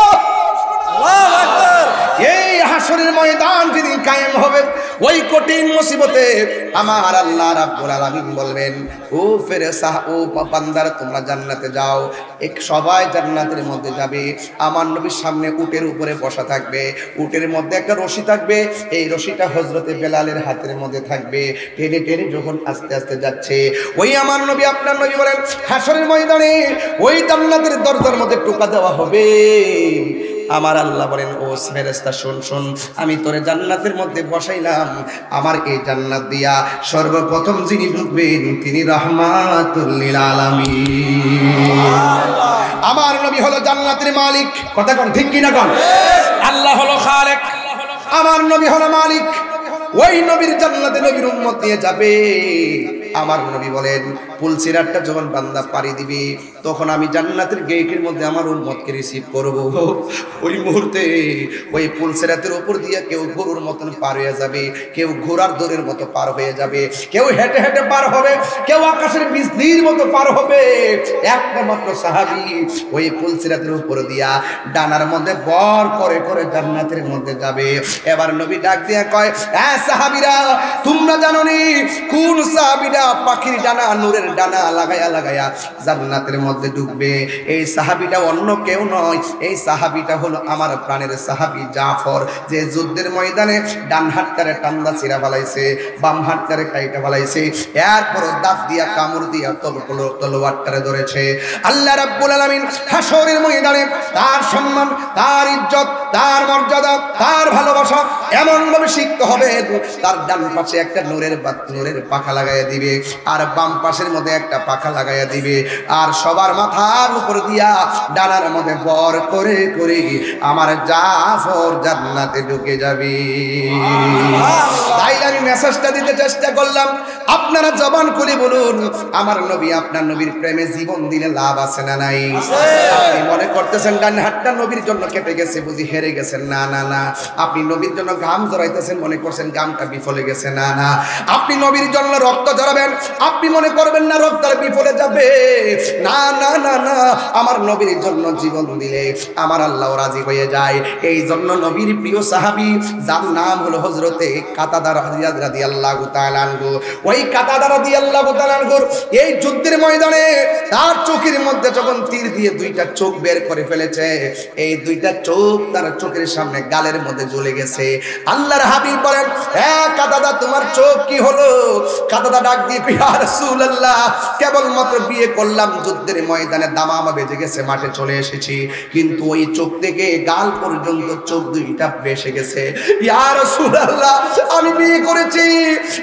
[SPEAKER 2] আল্লাহু আকবার। এই হাসরের ময়দান যেদিন কায়েম হবে, ওই কঠিন মুসিবতে আমার আল্লাহ রাব্বুল আলামিন বলবেন, ও ফেরেশতা, ও বান্দারা, তোমরা জান্নাতে যাও। এক সবাই জান্নাতের মধ্যে যাবে। আমার নবীর সামনে উটের উপরে বসা থাকবে, উটের মধ্যে একটা রশি থাকবে, এই রশিটা হযরতে বেলালের হাতের মধ্যে থাকবে। টেনে টেনে যখন আস্তে আস্তে যাচ্ছে, ওই আমার নবী, আপনার নবী বলেন, হাসরের ময়দানে ওই জান্নাতের দরজার মধ্যে টোকা দেওয়া হবে। আমার আল্লাহ বলেন, ও ফেরেশতা, শোন শোন, আমি তোরে জান্নাতের মধ্যে বসাইলাম। আমার এই জান্নাত দিয়া সর্বপ্রথম যিনি ঢুকবেন, তিনি রাহমাতুল লিল আলামিন। আমার নবী হলো জান্নাতের মালিক। কথা কোন ঠিক কিনা কোন?
[SPEAKER 1] আল্লাহ হলো খালেক,
[SPEAKER 2] আমার নবী হলো মালিক। ওই নবীর জান্নাতে নবীর উম্মত নিয়ে যাবে। আমার নবী বলেন, পুলসিরাতটা যখন বান্দা পাড়ি দিবে, তখন আমি জান্নাতের গেটের মধ্যে আমার উম্মতকে রিসিভ করব। ওই মুহূর্তে ওই পুলসিরাতের উপর দিয়ে কেউ গরুর মতন পার হয়ে যাবে, কেউ ঘোড়ার দৌড়ের মতো পার হয়ে যাবে, কেউ হেঁটে হেঁটে পার হবে, কেউ আকাশের বিজলির মতো পার হবে। একটা মাত্র সাহাবী ওই পুলসিরাতের উপর দিয়া ডানার মধ্যে বর করে করে জান্নাতের মধ্যে যাবে। এবার নবী ডাক দিয়ে কয়, সাহাবীরা, তোমরা জানো নি কোন সাহাবীরা পাখির ডানা, নূরের ডানা লাগায়া লাগায়া জান্নাতের মধ্যে ঢুকবে? এই সাহাবীটা অন্য কেউ নয়, এই সাহাবীটা হলো আমার প্রাণের সাহাবী জাফর, যে যুদ্ধের ময়দানে ডান হাতটারে টান্দা ছিঁড়া ফেলাইছে, বাম হাতটারে কাইটা ফেলাইছে, এরপর দাঁত দিয়া কামড় দিয়া তলোয়ারটারে ধরেছে। আল্লাহ রাব্বুল আলামিন হাসরের ময়দানে তার সম্মান, তার ইজ্জত, তার মর্যাদা, তার ভালোবাসা এমন ভাবে শিখতে হবে, তার ডান পাশে একটা নূরের পাখা লাগাইয়া দিবে, আর বাম পাশের মধ্যে একটা পাখা লাগাইয়া দিবে, আর সবার মাথার উপর দিয়া ডানার মধ্যে বর করে করে আমার জাফর জান্নাতে ঢুকে যাবে। তাই আমি মেসেজটা দিতে চেষ্টা করলাম, আপনারা জবান খুলে বলুন, আমার নবী, আপনার নবীর প্রেমে জীবন দিলে লাভ আছে না নাই? আপনি মনে করতেছেন ডান হাতটা নবীর জন্য কেটে গেছে, বুঝি হেরে গেছেন? না না না। আপনি নবীর জন্য ঘাম জড়াইতেছেন, মনে করছেন ঘামটা বিফলে গেছে? না না। আপনি নবীর জন্য রক্ত ঝরাবেন, আপনি মনে করবেন না রক্তটা বিফলে যাবে? না না না না। আমার নবীর জন্য জীবন দিলে আমার আল্লাহ রাজি হয়ে যায়। এই জন্য নবীর প্রিয় সাহাবী, যার নাম হলো হযরতে কাতাদা রাদিয়াল্লাহু রাদিয়াল্লাহু তাআলা আনহু, ওই কাতাদা রাদিয়াল্লাহু তাআলা আনহুর এই যুদ্ধের ময়দানে তার চোখের মধ্যে যখন তীর দিয়ে দুইটা চোখ বের করে ফেলেছে, এই দুইটা চোখ তার চোখের সামনে গালের মধ্যে জ্বলে গেছে। আল্লাহর হাবিব বলেন, হ্যাঁ কাতাদা তোমার চোখ কি হলো? কাতাদা ডাক দিয়ে ইয়া রাসূলুল্লাহ, কেবলমাত্র বিয়ে করলাম, যুদ্ধের ময়দানে দামামা বেজে গেছে, মাঠে চলে এসেছি, কিন্তু ওই চোখ থেকে গাল পর্যন্ত চোখ দুইটা ভেসে গেছে। ইয়া রাসূলুল্লাহ, আমি বিয়ে করেছি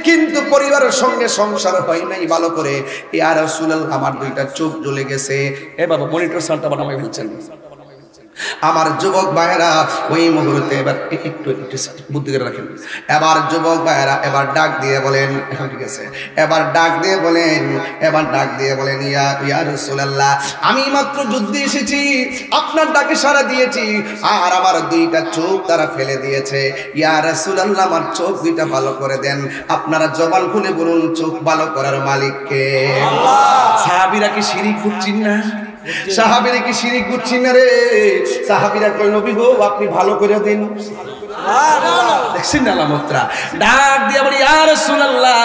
[SPEAKER 2] কিন্তু পরিবারের সঙ্গে সংসার হয় নাই ভালো করে। ইয়া রাসূলুল্লাহ, আমার দুইটা চোখ জ্বলে গেছে। এ বাবা মনিটর সাউন্ডটা বানাই ফেলছেন। আমার যুবক ভাইয়েরা ওই মুহূর্তে এবার একটু বুদ্ধি করে রাখেন। এবার যুবক ভাইয়েরা এবার ডাক দিয়ে বলেন, এখন ঠিক আছে, এবার ডাক দিয়ে বলেন ইয়া রাসূলুল্লাহ, আমি মাত্র যুদ্ধে এসেছি, আপনার ডাকে সাড়া দিয়েছি, আর আমার দুইটা চোখ তারা ফেলে দিয়েছে। ইয়া রাসূলুল্লাহ, আমার চোখ দুইটা ভালো করে দেন। আপনারা জবান খুলে বলুন, চোখ ভালো করার মালিক কে? সাহাবীরা কি শিরিক করছেন না? সাহাবীরা কি শিরিক করছেন না রে? সাহাবীরা কই নবী গো আপনি ভালো করে দিন। দেখছেন না লামত্রা, ডাক দিয়ে বলি ইয়া রাসূলুল্লাহ,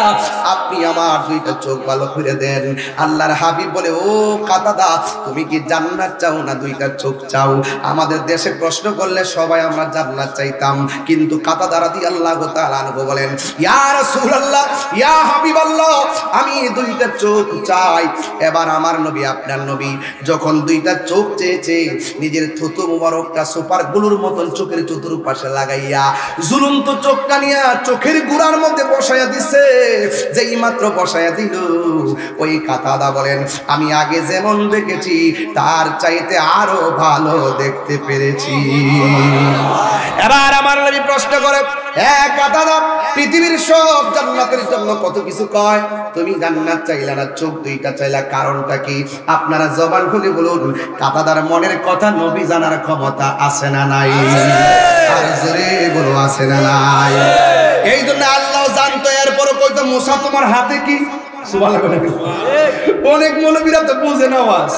[SPEAKER 2] আপনি আমার দুইটা চোখ ভালো করে দেন। আল্লাহর হাবিব বলে, ও কাতাদা, তুমি কি জান্নাত চাও না দুইটা চোখ চাও? আমাদের দেশে প্রশ্ন করলে সবাই আমরা জান্নাত চাইতাম, কিন্তু কাতাদা রাদিয়াল্লাহু তাআলা আনহু বলেন, ইয়া রাসূলুল্লাহ, ইয়া হাবিবাল্লাহ, আমি দুইটা চোখ চাই। এবার আমার নবী, আপনার নবী যখন দুইটা চোখ চেয়েছে, নিজের থুতু মুবারকটা সুপার গুলোর মতন চোখের চতুর্পাশে লাগাইয়া ঝুলন্ত চোখটা নিয়ে চোখের গুড়ার মধ্যে বসাইয়া দিছে। যেই মাত্র বসাইয়া দিল, ওই কাতাদা বলেন, আমি আগে যেমন দেখেছি তার চাইতে আরো ভালো দেখতে পেরেছি। এবার আমার নবী প্রশ্ন করে, হ্যাঁ কাতাদা, পৃথিবীর সব জান্নাতের জন্য কত কিছু কয়, তুমি জান্নাত চাইলা না, চোখ দুইটা চাইলা, কারণটা কি? আপনারা জবান খুলে বলুন, কাতাদার মনের কথা নবী জানার ক্ষমতা আছে না নাই? আর জোরে বলো, আছে না নাই? এই জন্য আল্লাহ জানতো, এরপরও কইতো মুসা তোমার হাতে কি? সুবহানাল্লাহ। অনেক মৌলবীরা তো বুঝে না, ওয়াজ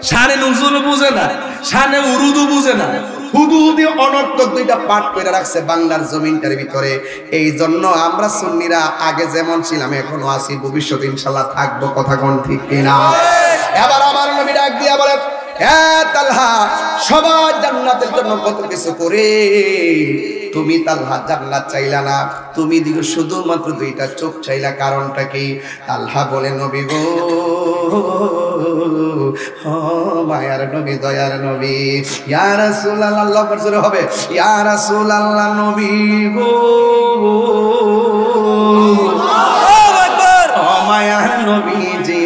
[SPEAKER 2] শানে নুজুল বুঝে না, শানে উরুদু বুঝে না, হুদুহুদি অনর্থক দুইটা পাঠ করে রাখছে বাংলার জমিনটার ভিতরে। এই জন্য আমরা সুন্নিরা আগে যেমন ছিলাম এখনো আছি, ভবিষ্যতে ইনশাআল্লাহ থাকবো। কথা কোন ঠিক কিনা? এবার আমার নবী ডাক দিয়া বলে, হ্যাঁ তালহা, সবার জান্নাতের জন্য কত কিছু করে, তুমি তালহা জান্নাত চাইলা না, তুমি দিকে শুধুমাত্র দুইটা চোখ চাইলা, কারণটা কি? তালহা বলে, নবী গো, মায়ার নবী, দয়ার নবী, ইয়া রাসূলুল্লাহ, আল্লাহ পরিচয় হবে, ইয়া রাসূলুল্লাহ, নবী গো, মায়ার নবীজি,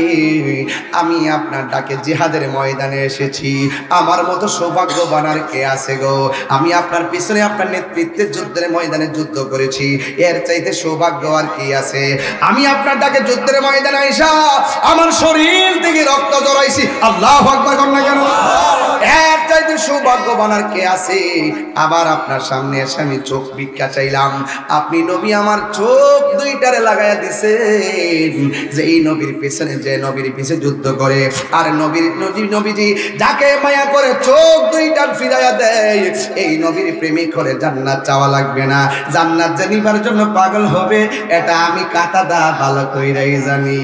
[SPEAKER 2] আমি আপনার ডাকে জিহাদের ময়দানে এসেছি, আমার মতো সৌভাগ্যবান আর কে আছে গো? আমি আপনার পিছনে আপনার নেতৃত্বে যুদ্ধের ময়দানে যুদ্ধ করেছি, এর চাইতে সৌভাগ্য আর কি আছে? আমি আপনার ডাকে যুদ্ধের ময়দানে আইসা আমার শরীর থেকে রক্ত জড়াইছি, আল্লাহু আকবার কর না কেন? এর চাইতে সৌভাগ্যবান আর কে আছে? আবার আপনার সামনে এসে আমি চোখ ভিক্ষা চাইলাম, আপনি নবী আমার চোখ দুইটারে লাগাইয়া দিছেন। যে এই নবীর পিছনে, যে নবীর পিছে যুদ্ধ করে, আর নবীজি যাকে মায়া করে চোখ দুইটা ফিরাইয়া দেয়, এই নবীর প্রেমিক করে জান্নাত চাওয়া লাগবে না, জান্নাত যে নিবার জন্য পাগল হবে, এটা আমি কাতাদা ভালো কইরাই জানি।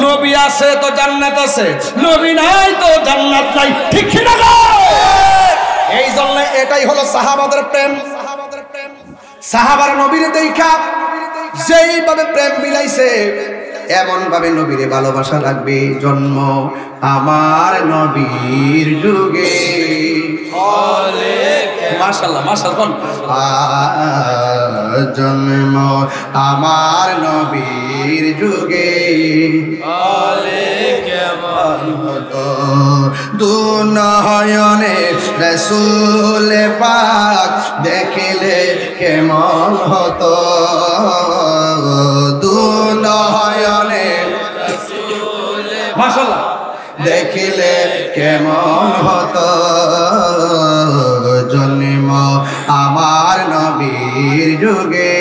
[SPEAKER 2] নবী আছে তো জান্নাত আছে, নবী নাই তো জান্নাত নাই, ঠিক না? এই জন্য এটাই হলো সাহাবাদের প্রেম। সাহাবারা নবীর দেখা যেইভাবে প্রেম মিলাইছে, এমন ভাবে নবীরে ভালোবাসা লাগবে। জন্ম আমার নবীর যুগে, মাশাআল্লাহ মাশাআল্লাহ, জন্ম আমার নবীর যুগে, দুনয়নে রাসূল পাক দেখিলে কেমন হতো, দুনয়নে রাসূল মাশাআল্লাহ দেখিলে কেমন হতো, জন্ম আমার নবীর যুগে।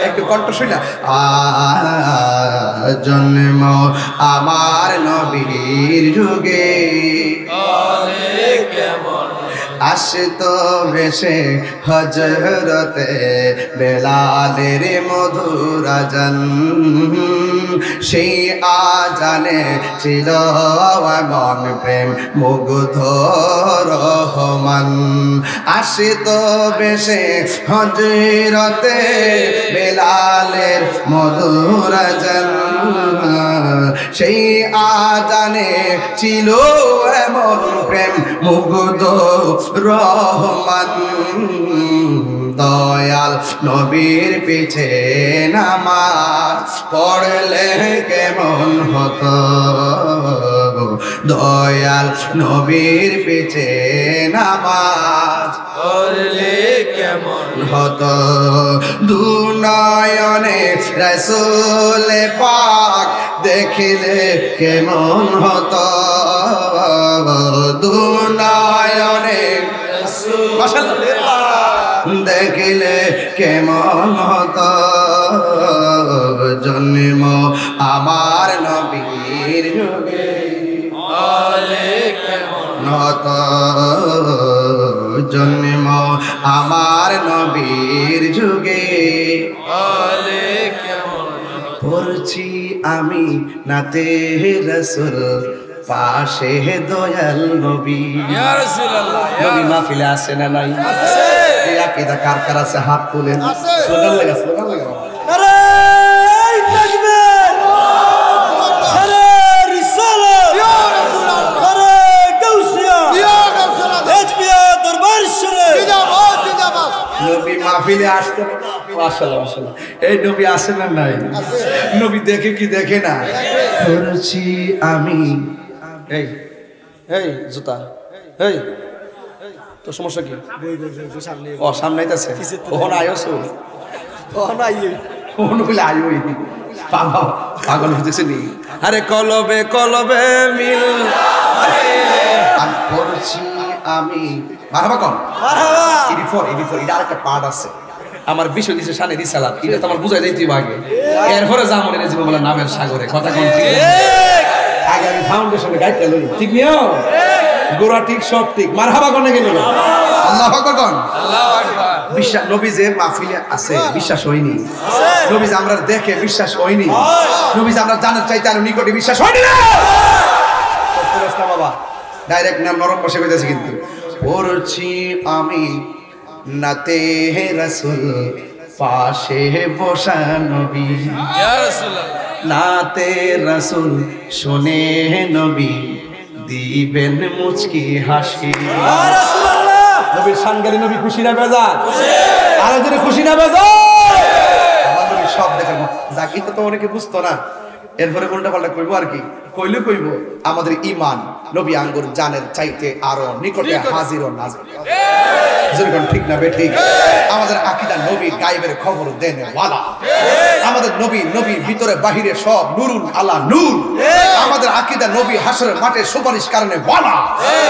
[SPEAKER 2] একটু কণ্ঠ শুনা, জন্ম আমার নবীর যুগে, আসতো বেশে হজরতে বেলালের মধুর আজান সেই আজানে ছিল মন প্রেম মুগ্ধ রহমান আসতো বেশে হজরতে বেলালের মধুর আজান সেই আজানে ছিল এমন প্রেম মুগ্ধ রহমান দয়াল নবীর পিছে নামাজ পড়লে কেমন হতো দয়াল নবীর পিছে নামাজ পড়লে কেমন হতো দুনয়নে রাসূল পাক দেখিলে কেমন হতো দুনয়নে রাসূল দেখিলে কেমন হতো জন্ম আমার নবীর যুগে হলে কেমন হতো জন্ম আমার নবীর যুগে হলে কেমন পড়ছি আমি নাতে রাসূল পাশে দয়াল নবী ইয়া রাসূলুল্লাহ নবী মাহফিলে আসে না নাই আছে এই আকীদা কার কার আছে হাত তুলেন স্লোগান লাগা
[SPEAKER 3] নারে তাকবীর নারে রিসালাত ইয়া রাসূলুল্লাহ নারে গাউসিয়া ইয়া রাসূলুল্লাহ রাজবিয়া দরবার শরীফ জিন্দাবাদ জিন্দাবাদ
[SPEAKER 2] নবী মাহফিলে আসতে মাশাআল্লাহ মাশাআল্লাহ এই নবী আসে না নাই আছে নবী দেখে কি দেখে না পড়ছি আমি এই এই জুতা এই তো সমস্যা কি
[SPEAKER 3] সামনে
[SPEAKER 2] ও সামনে আইতাছে ওহন আয়োছো
[SPEAKER 3] ওহন আইয়ে
[SPEAKER 2] ওহন বলে আয়োই পাগল পাগল হইতেছে নি আরে কলবে কলবে মিল আমি পড়ছি আমি মারহাবা কোন
[SPEAKER 3] মারহাবা
[SPEAKER 2] 84 এটা আরেকটা পার্ট আছে আমার বিষয় দিছে শানে রিসালাত এটা তো আমার বুঝাই যাইতেই আগে এরপরে জামনের জীবন বলে নামের সাগরে কথা কোন ঠিক আগে আমি ফাউন্ডেশনে গাইতে লই ঠিক নিও গোরা ঠিক সব ঠিক মারহাবা কোন গেল আল্লাহু আকবার কোন আল্লাহু আকবার বিশ্বাস নবী যে মাহফিলে আছে বিশ্বাস হয়নি নবী যে আমরা দেখে বিশ্বাস হয়নি নবী যে আমরা জানার চাইতে আর নিকটে বিশ্বাস হয়নি না না বাবা ডাইরেক্ট নাম নরম বসে কইতাছি কিন্তু পড়ছি আমি নাতে রাসূল পাশে বসা নবী ইয়া রাসূলুল্লাহ নাতে রাসূল শুনে নবী দিবেন মুচকি হাসি ইয়া রাসূলুল্লাহ নবীর শানগারি নবী খুশি না বেজার খুশি আর যদি খুশি না বেজার আমার নবী সব দেখার জাকিতে তো অনেকে বুঝতো না এরপরে উল্টা পাল্টা কইবো আর কি কইলে কইবো আমাদের ঈমান নবী আঙ্গুর জানের চাইতে আরো নিকটে হাজির ও নাজির যেরকম ঠিক না বে ঠিক আমাদের আকীদা নবী গায়েবের খবর দেন ওয়ালা আমাদের নবী ভিতরে বাহিরে সব নূরুন আলা নূর আমাদের আকীদা নবী হাশরের মাঠে সুপারিশ কারণে ওয়ালা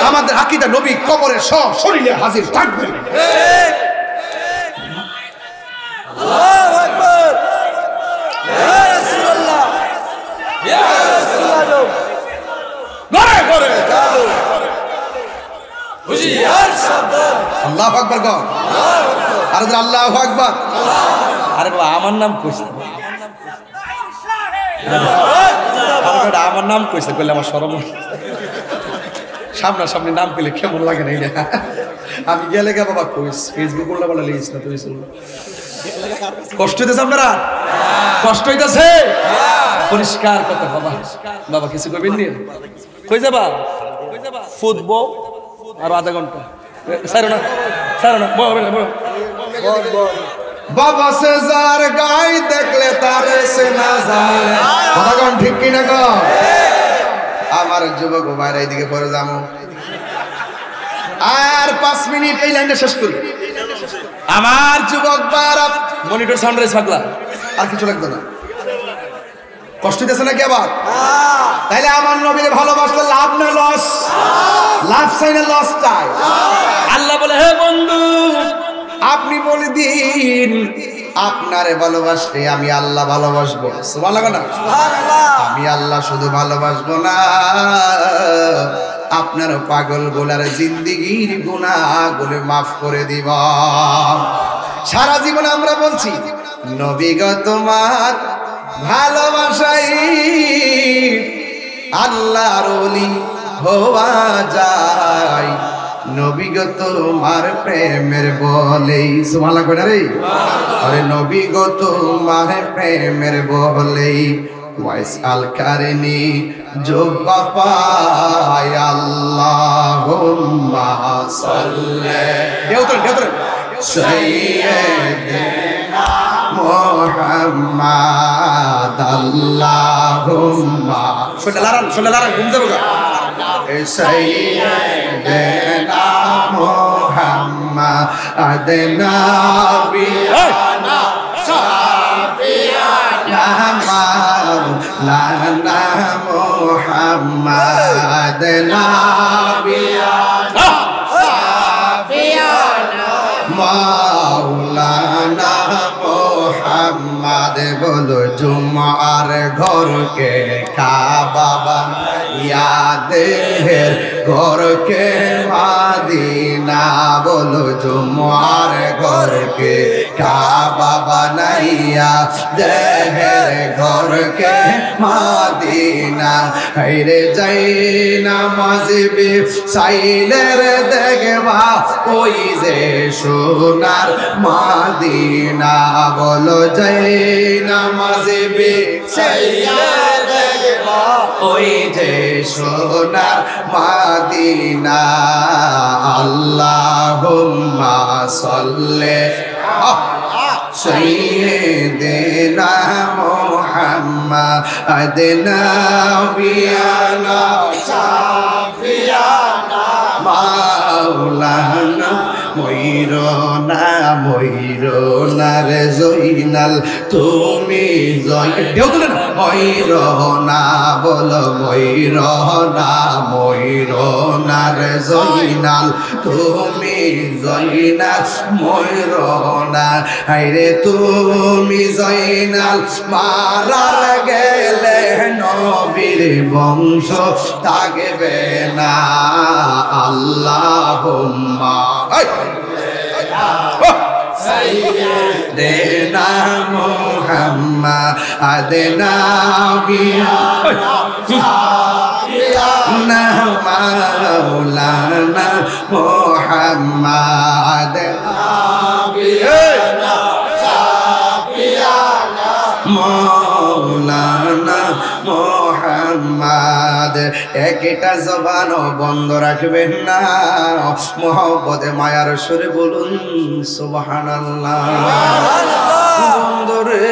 [SPEAKER 2] আমাদের আকীদা নবী কবরে সব শরীরে হাজির থাকবে
[SPEAKER 3] আল্লাহু আকবার ইয়া রাসূলুল্লাহ ইয়া রাসূলুল্লাহ
[SPEAKER 2] গরে গরে
[SPEAKER 3] চালু হুশিয়ার সাবধান
[SPEAKER 2] আল্লাহু আকবার গো আরে আল্লাহু আকবার আরে বাবা আমার নাম কইছে আমার নাম কইছে কইলে আমার শরম সামনাসামনি নাম কইলে কেমন লাগে না এটা আমি গেলে গে বাবা কইস ফেসবুক উল্টা বলা লিস না তুই শুন কষ্ট হইতেছে আপনারা কষ্ট হইতেছে পরিষ্কার কথা বাবা বাবা কিছু কইবেন নি কই যাবা ফুটবল আর আধা ঘন্টা সারো না বাবা সে যার গাই দেখলে তারে সে না যায় কথা কোন ঠিক কি না গো আমার যুবক ভাইরা এইদিকে পরে যাবো আর 5 মিনিট এই লাইনটা শেষ করি আমার যুবক ভাইরা মনিটর সানরাইজ পাগলা আর কিছু লাগবে না কষ্ট দিতেছে নাকি আবার তাইলে আমার নবীরে ভালোবাসলে লাভ না লস লাভ চাই না লস চাই আল্লাহ বলে হে বন্ধু আপনি বলে দিন আপনারে ভালোবাসলে আমি আল্লাহ ভালোবাসবো সুবহানাল্লাহ না সুবহানাল্লাহ আমি আল্লাহ শুধু ভালোবাসবো না আপনার পাগল গোলার জিন্দিগির গুনাহগুলো মাফ করে দিব। সারা জীবন আমরা বলছি নবী গো তোমার ভালোবাসাই আল্লাহর ওলি হওয়া যায়, নবী গো তোমার প্রেমের বলেই সুবহানাল্লাহ কই না রে, আরে নবী গো তোমার প্রেমের বলেই ওয়াইসাল কারনি जो पापाय अल्लाहुम्मा सल्ले देवतन सय्यदना मुहम्मद अल्लाहुम्मा सुन लारन घूम जाबगा सय्यदना मुहम्मद नबियाना लाना मुहम्मद नबियाना साफियाना मौलाना मुहम्मद बोलो जुमार घर के काबा याद है घर के मदीना, बोलो जुमार घर के काबा बनाइया देहर घर के मदीना, हैरे जाई नामाज बे साइलेर देखबा ओई जे सोनार मदीना, बोलो जाई नामाज बे साइलेर देखबा ओई जे सोनार मदीना, अल्लाहुम्मा सल्ले सय्यिदना मुहम्मद नबियाना साफियाना मौलाना ময়ূরনা রে জয়নাল তুমি জয় দেও তো না ময়ূরনা বলো ময়ূরনা রে জয়নাল তুমি জয়নাল ময়ূরনা হায়রে তুমি জয়নাল মারার গেলে নবীর বংশ থাকবে না, আল্লাহুম্মা سيدنا محمد نبينا مولانا محمد نبينا মৌলানা মুহাম্মদ। একটা জবান বন্ধ রাখবেন না, মহব্বতে মায়ার সুরে বলুন সুবহানাল্লাহ। বন্ধুরে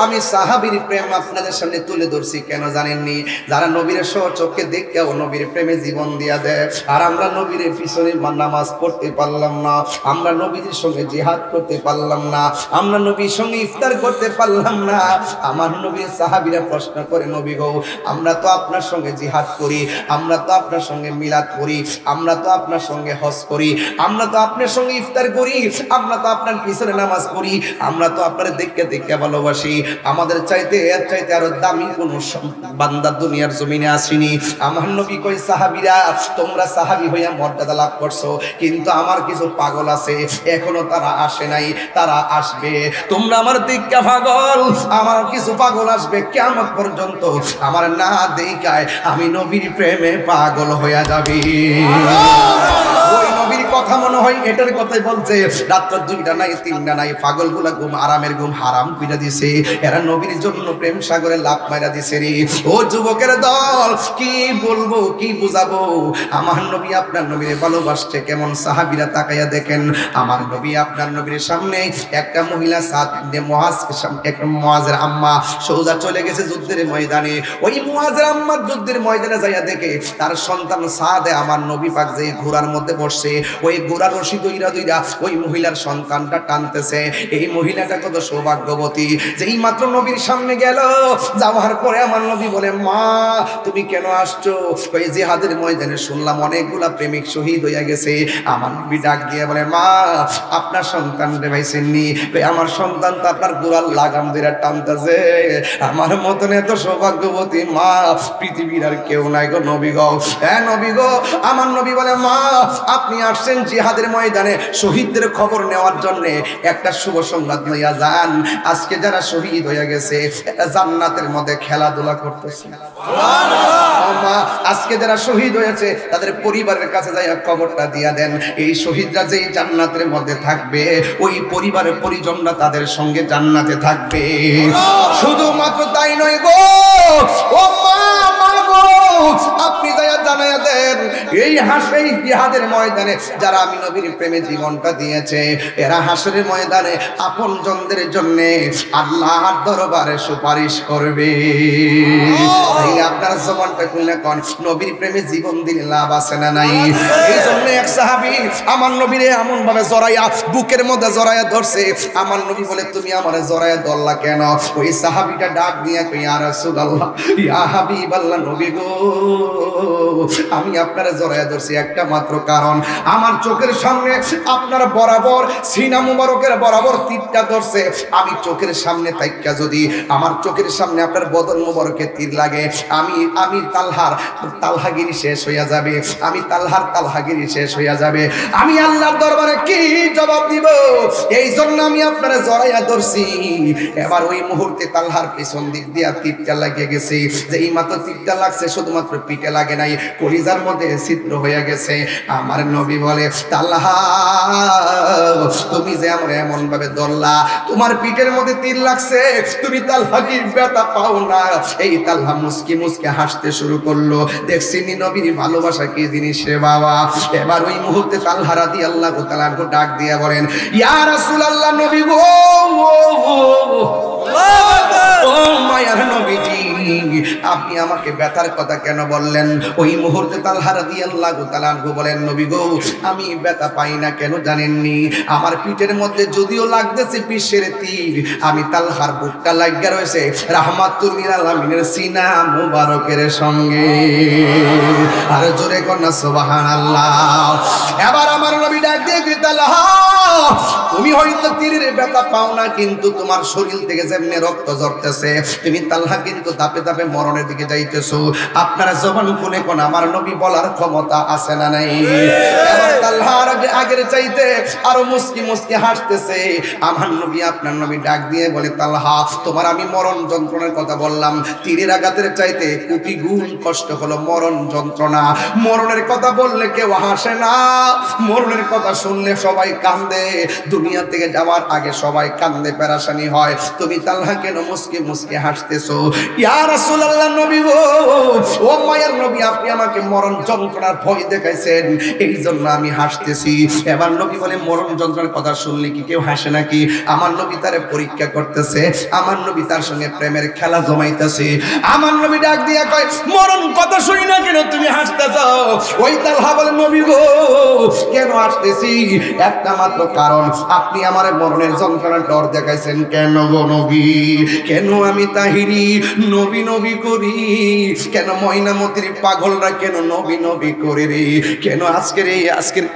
[SPEAKER 2] আমি সাহাবীর প্রেম আপনাদের সামনে তুলে ধরছি কেন জানেননি? যারা নবীর চোখে দেখে ও নবীর প্রেমে জীবন দিয়া দেয়, আর আমরা নবীর পিছনে নামাজ পড়তে পারলাম না, আমরা নবীর সঙ্গে জিহাদ করতে পারলাম না, আমরা নবীর সঙ্গে ইফতার করতে পারলাম না। আমার নবীর সাহাবীরা প্রশ্ন করে, নবী গো আমরা তো আপনার সঙ্গে জিহাদ করি, আমরা তো আপনার সঙ্গে মিলাদ করি, আমরা তো আপনার সঙ্গে হজ করি, আমরা তো আপনার সঙ্গে ইফতার করি, আমরা তো আপনার পিছনে নামাজ পড়ি, আমরা তো আপনার দেখে দেখে ভালোবাসি, আমাদের চাইতে এর চাইতে আরো দামি কোন বান্দা দুনিয়ার জমিনে আসেনি। আমার নবী কই, সাহাবীরা তোমরা সাহাবী হইয়া মর্যাদা লাভ করছো, কিন্তু আমার কিছু পাগল আছে এখনো তারা আসে নাই, তারা আসবে। তোমরা আমার দিকটা পাগল, আমার কিছু পাগল আসবে কিয়ামত পর্যন্ত, আমার না দেখায় আমি নবীর প্রেমে পাগল হইয়া যাবি। ওই নবীর কথা মনে হয় এটার কথাই বলছে, রাত্র 2টা নাই 3টা নাই পাগলগুলা ঘুম আরামের ঘুম হারাম কইরা দিছে, এরা নবীর জন্য প্রেম সাগরে লাভ মাইরা দিছে রে। ও যুবকের দল কি বলবো কি বুঝাবো, আমার নবী আপনার নবীরে ভালোবাসছে কেমন। সাহাবীরা তাকাইয়া দেখেন, আমার নবী আপনার নবীর সামনে একটা মহিলা সাদ ইবনে মুআজের সামনে, একটা মুআজের আম্মা সোজা চলে গেছে যুদ্ধের ময়দানে। ওই মুআজের আম্মা যুদ্ধের ময়দানে যাইয়া দেখে তার সন্তান সাদে আমার নবী পাক যে ঘোড়ার মধ্যে বসছে, ওই গোড়া রশি দইরা দইরা ওই মহিলার সন্তানটা টানতেছে। এই মহিলাটা কত সৌভাগ্যবতী, যেই মাত্র নবীর সামনে গেল, যাওয়ার পরে আমার নবী বলে, মা তুমি কেন আসছো? ওই জিহাদের ময়দানে শুনলাম অনেকগুলা প্রেমিক শহীদ হইয়া গেছে। আমার নবী ডাক দিয়ে বলে, মা আপনার সন্তান রে ভাইছেননি? আমার সন্তান তো আপনার গোড়ার লাগাম ধরে টানতেছে। আমার মতন এত সৌভাগ্যবতী মা পৃথিবীর আর কেউ নাই গো নবী গো। হ্যাঁ নবী গো। আমার নবী বলে, মা আপনি আসছেন জিহাদের ময়দানে শহীদদের খবর নেওয়ার জন্য, একটা শুভ সংবাদ লইয়া যান। আজকে যারা শহীদ হয়ে গেছে জান্নাতের মধ্যে খেলাধুলা করতেছে। মা আজকে যারা শহীদ হয়েছে তাদের পরিবারের কাছে যাই খবরটা দিয়া দেন, এই শহীদরা যেই জান্নাতের মধ্যে থাকবে ওই পরিবারের পরিজনরা তাদের সঙ্গে জান্নাতে থাকবে। শুধুমাত্র তাই নয় গো, ও মা গো, আপনি যাইয়া জানাইয়া দেন এই হাসেই জিহাদের ময়দানে যারা আমি নবীর প্রেমে জীবনটা দিয়েছে এরা হাসরের ময়দানে আপনজনদের জন্য আল্লাহর দরবারে সুপারিশ করবে। তাই আপনার জবানটা খুলে কোন নবীর প্রেমে জীবন দিলে লাভ আছে না নাই? এই জন্য এক সাহাবী আমার নবীরে এমন ভাবে জড়াইয়া বুকের মধ্যে জড়াইয়া ধরছে। আমার নবী বলে, তুমি আমারে জড়াইয়া ধরলা কেন? ওই সাহাবীটা ডাক দিয়া কই, ইয়া রাসূলুল্লাহ, ইয়া হাবিবাল্লাহ, নবী গো আমি আপনারে জড়াইয়া ধরছি একটা মাত্র কারণ, আমার চোখের সামনে আপনার বরাবর সিনা মুবারকের বরাবর তীরটা ধরছে। আমি চোখের সামনে তাইকা যদি আমার চোখের সামনে আপনার বদন মুবারকে তীর লাগে, আমি তালহাগিরি শেষ হইয়া যাবে, আমি তালহাগিরি শেষ হইয়া যাবে। আমি আল্লাহর দরবারে কি জবাব দিব? এই জন্য আমি আপনারে জড়াইয়া ধরছি। এবার ওই মুহূর্তে তালহার পিছন দিক দিয়া তীরটা লাগিয়ে গেছে। যে এই মাত্র তীরটা লাগছে শুধুমাত্র পিঠে লাগে নাই, কলিজার মধ্যে ছিদ্র হয়ে গেছে। আমার নবী বলে, তালহা তুমি যে আমার এমন ভাবে ধরলা, তোমার পিঠের মধ্যে তীর লাগছে, তুমি তালহাগির ব্যথা পাও না। এই তালহা মুস্কি মুস্কি হাসতে শুরু করলো। দেখছি নবীর ভালোবাসা কি জিনিস রে বাবা। এবার ওই মুহূর্তে তালহা রাদিয়াল্লাহু তাআলা আনহু ডাক দিয়া বলেন, ইয়া রাসূলুল্লাহ, নবী গো, ও মায়ার নবীজি, আপনি আমাকে ব্যথার কথা কেন বললেন? ওই মুহূর্তে তালহা রাদিয়াল্লাহু তাআলা আনহু বলেন, নবী গো আমি ব্যথা পাই না কেন জানেননি? আমার পিঠের মধ্যে যদিও লাগতেছে পিসের তীর, আমি তালহার বুকটা লাগিয়া রয়েছে রাহমাতুল লিল আলামিনের সিনা মুবারকের সঙ্গে। আর জোরে কন্যা সুবহানাল্লাহ। এবার আমার নবী ডাক দিয়ে কি, তালহা তুমি হয়তো তীরের ব্যথা পাও না, কিন্তু তোমার শরীর থেকে যেমনি রক্ত ঝরতেছে, তুমি তালহা কিন্তু ধাপে ধাপে মরণের দিকে যাইতেছো। আপনারা জবান খুলে কোন আমার নবী বলার ক্ষমতা আছে না নাই? এবার তালহার আগের চাইতে আরো মুস্কি মুস্কি হাসতেছে। আমার নবী আপনার নবী ডাক দিয়ে বলে, তালহা তোমার আমি মরণ যন্ত্রণার কথা বললাম, তীরের আঘাতের চাইতে কোটি গুণ কষ্ট হলো মরণ যন্ত্রণা। মরণের কথা বললে কেউ হাসে না, মরণের কথা শুনলে সবাই কান্দে। দুনিয়া থেকে যাওয়ার আগে সবাই কান্দে, পেরেশানি হয়। তুমি তালহা কেন মুস্কি মুস্কি হাসতেছো? ইয়া রাসূলুল্লাহ, নবী গো, ও মায়ের নবী, আপনি আমাকে মরণ যন্ত্রণার ভয় দেখাইছেন, এই জন্য আমি হাসতেছি। এবার নবী বলে, মরণ যন্ত্রণার কথা শুনলে কি কেউ হাসে নাকি? আমার নবী তারে পরীক্ষা করতেছে, আমার নবী তার সঙ্গে প্রেমের খেলা জমাইতেছে। আমার নবী ডাক দিয়া কয়, মরণ কথা শুনি না কেন তুমি হাসতেছ? ওই তালহা বলে, নবী গো কেন হাসতেছি? একটা মাত্র কারণ, আপনি আমার মরণের যন্ত্রণার ডর দেখাইছেন। কেন গো নবী? কেন আমি তাহিরি নবী নবী করি? কেন ময়নামতির পাগলরা কেন নবী নবী করে রে? কেন আজকের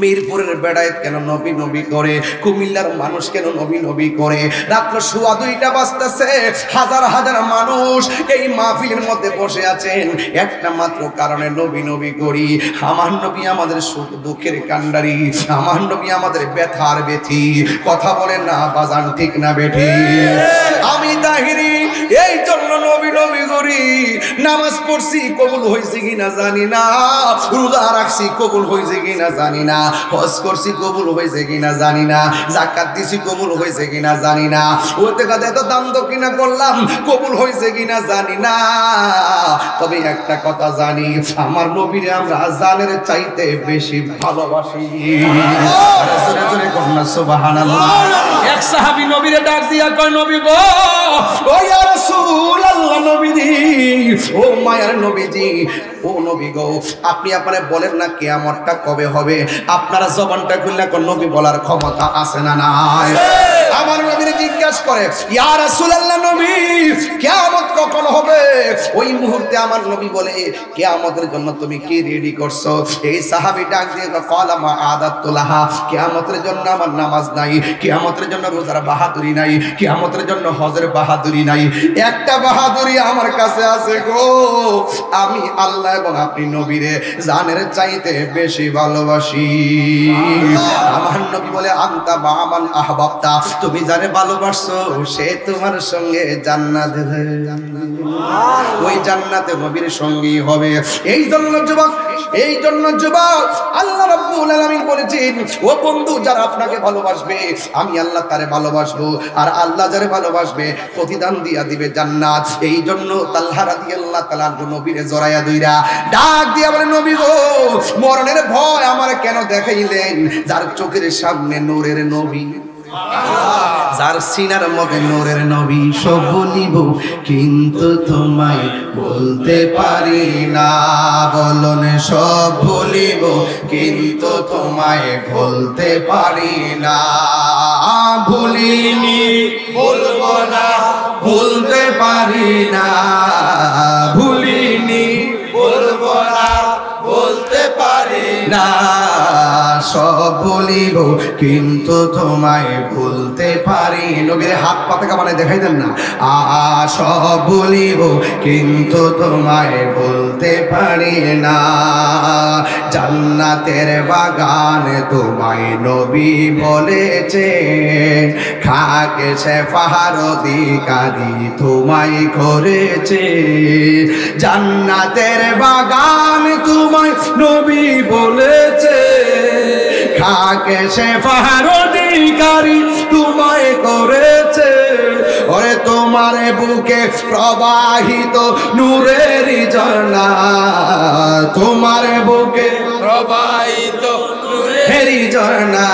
[SPEAKER 2] মিরপুরের বেড়ায় কেন নবী নবী করে? কুমিল্লার মানুষ কেন নবী নবী করে? রাত্র 2:15 বাজতেছে, হাজার হাজার মানুষ এই মাহফিলের মধ্যে বসে আছেন, একটা মাত্র কারণে নবী নবী করি। আমার নবী আমাদের সুখ দুঃখের কান্ডারি, আমার নবী আমাদের ব্যথার ব্যথি। কথা বলেন না বাজান, ঠিক না বেঠি? আমি তাহিরি এই জন্য নবী নবী করি। নামাজ পড়ছি কবুল হয়েছে কিনা জানি না, রোজা রাখছি কবুল হয়েছে কিনা জানি না, হজ করছি কবুল হয়েছে কিনা জানি না, যাকাত দিছি কবুল হয়েছে কিনা জানি না, ওতে কাজে এত দান দক্ষিণা করলাম কবুল হয়েছে কিনা জানি না। তবে একটা কথা জানি, আমার নবীরে আমরা জানের চাইতে বেশি ভালোবাসি। জোরে জোরে কন্যা সুবহানাল্লাহ। এক সাহাবী নবীরে ডাক দিয়া কয়, নবী গো, ও ইয়া রাসূলুল্লাহ, নবীজি, ও মায়ার নবীজি, ও নবী গো, আপনি আপনারা বলেন না কিয়ামতটা কবে হবে? আপনারা জবানটা খুললে কোন নবী বলার ক্ষমতা আছে না নাই? আমার নবীরে জিজ্ঞাসা করে, ইয়া রাসূলুল্লাহ নবী, কিয়ামত কখন হবে? ওই মুহূর্তে আমার নবী বলে, কিয়ামতের জন্য তুমি কি রেডি করছো? এই সাহাবী ডাক দিয়ে কলা মা আদাতুল্লাহা, কিয়ামতের জন্য আমার নামাজ নাই, কিয়ামতের জন্য রোজার বাহাদুরি নাই, কিয়ামতের জন্য হজের বাহাদুরি নাই, একটা বাহাদুরি আমার কাছে আছে গো, আমি আল্লাহ এবং আপনি নবীরে জানের চাইতে বেশি ভালোবাসি। আমার নবী বলে, আনতা বামান আহবাবতা, তুমি যারে ভালোবাসছো সে তোমার সঙ্গে জান্নাতে, ওই জান্নাতে নবীর সঙ্গী হবে। এই জন্য যুবক, এই জন্য যুবক আল্লাহ রাব্বুল আলামিন বলেছেন, ও বন্ধু, যারা আপনাকে ভালোবাসবে আমি আল্লাহ তারে ভালোবাসবো, আর আল্লাহ যারে ভালোবাসবে প্রতিদান দিয়া দিবে জান্নাত। এই জন্য তালহা রাদিয়াল্লাহু তাআলা নবীরে জড়ায়া ধইরা ডাক দিয়া বলে, নবী গো, মরণের ভয় আমার কেন দেখাইলেন? যার চোখের সামনে নূরের নবী, যার সিনার মধ্যে নূরের নবী, সব বলিব কিন্তু তোমায় বলতে পারি না। বলুন, সব বলিব কিন্তু তোমায় বলতে পারি না। ভুলিনি বলবো না, বলতে পারি না, ভুলিনি বলবো না, বলতে পারি না। সব বলিব কিন্তু তোমায় ভুলতে পারি। নবীর হাত পাতাকা মানে দেখাই দেন না। সব বলিব কিন্তু তোমায় বলতে পারি না। জান্নাতের বাগান তোমায় নবী বলেছে, খাকে সে পাহাড় অধিকারী তোমায় করেছে। জান্নাতের বাগান তোমায় নবী বলেছে, খাকে সে পাহাড় অধিকারী তোমায় করেছে। ওরে তোমার বুকে প্রবাহিত নূরের ঝর্ণা, তোমার বুকে প্রবাহিত নূরের ঝর্ণা।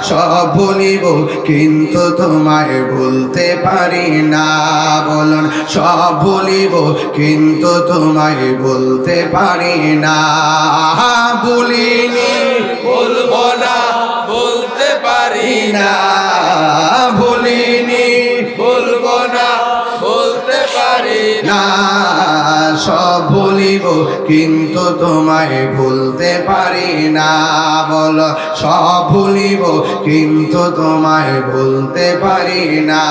[SPEAKER 2] সব বলিব কিন্তু তোমায় বলতে পারি না। বলুন, সব বলিব কিন্তু তোমায় বলতে পারি না। বলিনি বলবো না, বলতে পারি না। বলিনি বলবো না, বলতে পারি না। সব বলিব কিন্তু তোমায় বলতে পারি না। বলো, সব বলিব কিন্তু তোমায় বলতে পারি না।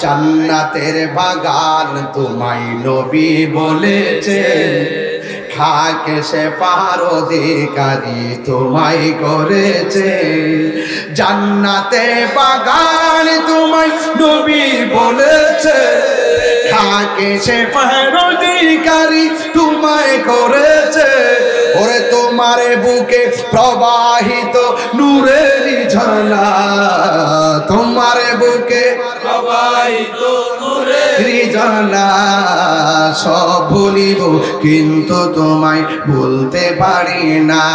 [SPEAKER 2] জান্নাতের বাগান তোমায় নবী বলেছে, খাকে সে পাহাড় অধিকারী তোমায় করেছে। জান্নাতে বাগান তোমায় নবী বলেছে, খাকে সে পাহাড় অধিকারী তোমায় করেছে। ওরে তোমার বুকে প্রবাহিত নূরের ঝর্ণা, তোমার বুকে প্রবাহিত নূরের ঝর্ণা। সব বলিব কিন্তু তোমায় বলতে পারি না।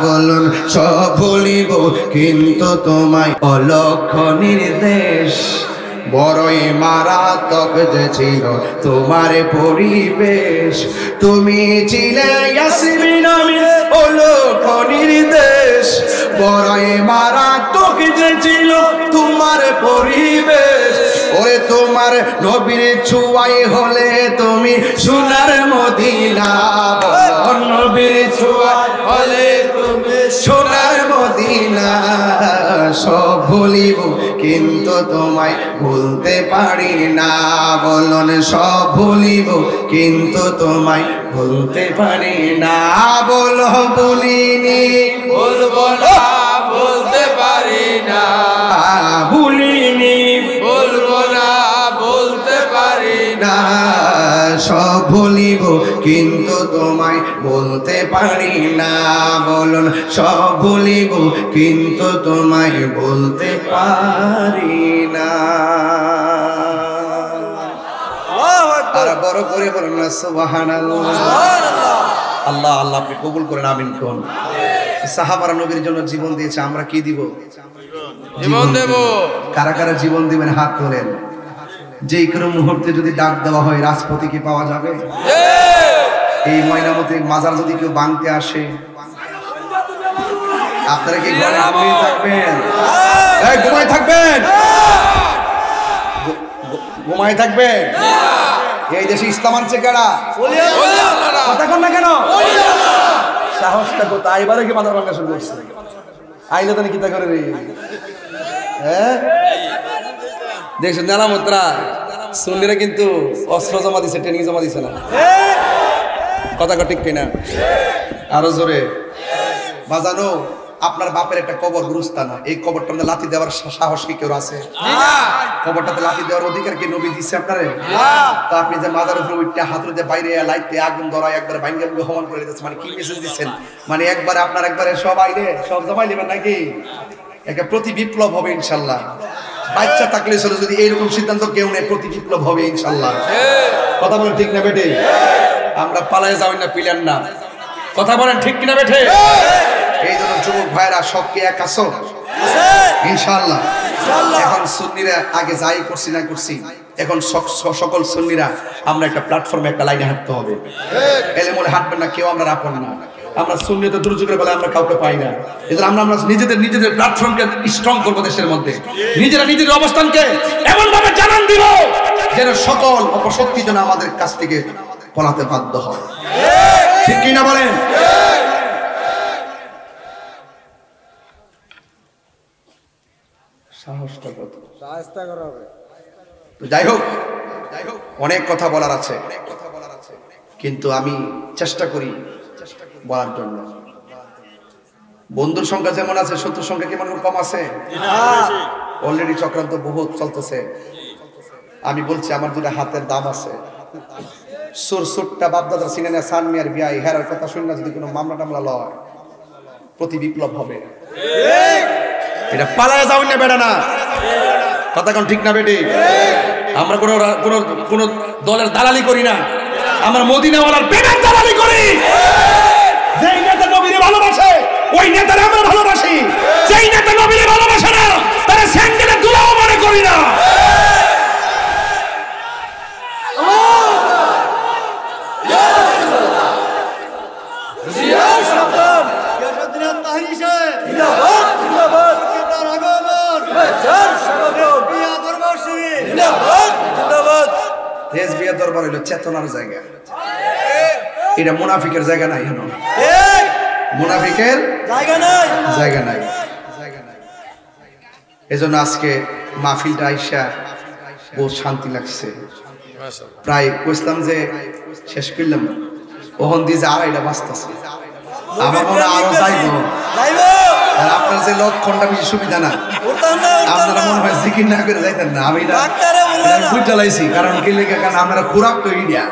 [SPEAKER 2] বলুন, সব বলিব কিন্তু তোমায়। অলক্ষ নির্দেশ বড়ই মারাত্মক যে ছিল তোমার পরিবেশ। তুমি ছিলে ইয়াসমিন আমিন, অলক্ষ নির্দেশ বড়ই মারাত্মক যে ছিল তোমার পরিবেশ। ওরে তোমার নবীর ছোঁয়াই হলে তুমি সোনার মদিনা। নবীর ছোঁয়াই হলে তুমি সোনার মদিনা। সব ভুলিব কিন্তু তোমায় বলতে পারি না। বলুন, সব ভুলিব কিন্তু তোমায় বলতে পারি না। বলো, বলিনি বলবো না, বলতে পারি না। ভুলিনি বলবো না, বলতে পারি না। সব ভুলিব কিন্তু তোমায় বলতে পারি না। বলুন, সব ভুলিব কিন্তু তোমায় বলতে পারি না। আর বড় করে বলুন না সুবহানাল্লাহ। আল্লাহ আল্লাহ আপনি কবুল করেন, আমিন কোন। সাহাবারা নবীর জন্য জীবন দিয়েছে, আমরা কি দিব? জীবন দেব। কারা কারা জীবন দিবেন হাত তোলেন। যেই কোনো মুহূর্তে যদি ডাক দেওয়া হয় রাজপথে কি পাওয়া যাবে? এই ময়নামতি মাজার যদি কেউ ভাঙতে আসে, আপনারা কি ঘরে ঘুমিয়ে থাকবেন? ঘুমাই থাকবেন? ঘুমাই থাকবেন? এই দেশে ইসলাম আনছে কারা? কথা কন না কেন? সাহসটা কোথায়? এবারে কি মাদার ভাঙা শুরু করছে? আইলে তো কি তা করে রে? হ্যাঁ, দেখছেন নেলামত্রা সুন্নিরা কিন্তু অস্ত্র জমা দিছে, ট্রেনিং জমা দিছে না। কথা ঠিক কিনা? আরো জোরে বাজানো। আপনার বাপের একটা কবর গুরুস্থান, এই কবরটার মধ্যে লাথি দেওয়ার সাহস কি কেউ আছে? কবরটাতে লাথি দেওয়ার অধিকার কি নবী দিচ্ছে আপনারে? তো আপনি যে মাজার উপরে উঠতে হাত দিয়ে বাইরে লাইতে আগুন ধরায় একবার ভাঙ্গে হমান করে দিচ্ছেন, মানে কি মেসেজ দিচ্ছেন? মানে একবারে আপনার একবারে সব আইলে সব জমাই নেবেন নাকি? একটা প্রতি বিপ্লব হবে ইনশাল্লাহ। বাচ্চা থাকলে ছিল যদি এইরকম সিদ্ধান্ত কেউ নেই, প্রতি বিপ্লব হবে ইনশাল্লাহ। কথা বলেন ঠিক না বেটে? আমরা পালায় যাবেন না, পিলেন না। কথা বলেন ঠিক কিনা বেঠে? এই জন্য যুবক ভাইরা সবকে এক আছো ইনশাআল্লাহ। এখন সুন্নিরা আগে যাই করছি না করছি, এখন সকল সুন্নিরা আমরা একটা প্ল্যাটফর্মে একটা লাইনে হাঁটতে হবে। এলে মনে হাঁটবেন না কেউ, আমরা আপন না। আমরা সুন্নিতে দুর্যোগের বেলায় আমরা কাউকে পাই না। এজন্য আমরা নিজেদের প্ল্যাটফর্মকে স্ট্রং করবো, দেশের মধ্যে নিজেরা নিজেদের অবস্থানকে এমন ভাবে জানান দিব যেন সকল অপশক্তি যেন আমাদের কাছ থেকে পলাতে বাধ্য হয়। ঠিক কিনা বলেন? সাহসটা কত? যাই হোক, অনেক কথা বলার আছে, কিন্তু আমি চেষ্টা করি বলার জন্য। বন্ধুর সংখ্যা যেমন আছে, শত্রুর সংখ্যা কেমন কম আছে? অলরেডি চক্রান্ত বহুত চলতেছে। আমি বলছি আমার দুটা হাতের দাম আছে। সুরসুটটা বাপদাদা সিনেমা সান মিয়ার বিয়াই হেরার কথা শুনে যদি কোনো মামলা টামলা লয়, প্রতি বিপ্লব হবে। এটা পালায় যাও না বেড়া না। কথা কোন ঠিক না বেটি? আমরা কোন দলের দালালি করি না, আমরা মদিনাওয়ালার প্রেমের দালালি করি। যেই নেতা নবীরে ভালোবাসে ওই নেতারে আমরা ভালোবাসি, যেই নেতা নবীরে ভালোবাসে না তারা স্যান্ডেলে দুলাও মনে করি না। দরবার হইল চেতনার জায়গা, এটা মুনাফিকের জায়গা নাই। মুনাফিকের জায়গা নাই। এজন্য আজকে মাহফিলটা আইসা বহুত শান্তি লাগছে। প্রায় কইলাম যে শেষ করলাম, ওহন দিয়ে যে আড়াইটা বাজতেছে। আমার মনে আরো যাইব। আর আপনার যে লক্ষণটা বেশি সুবিধা না, আপনারা মনে হয় জিকির না করে যাইতেন না। আমি না বুঝ জ্বালাইছি, কারণ কি লেগে, কারণ আপনারা খোরাক তো ইডিয়া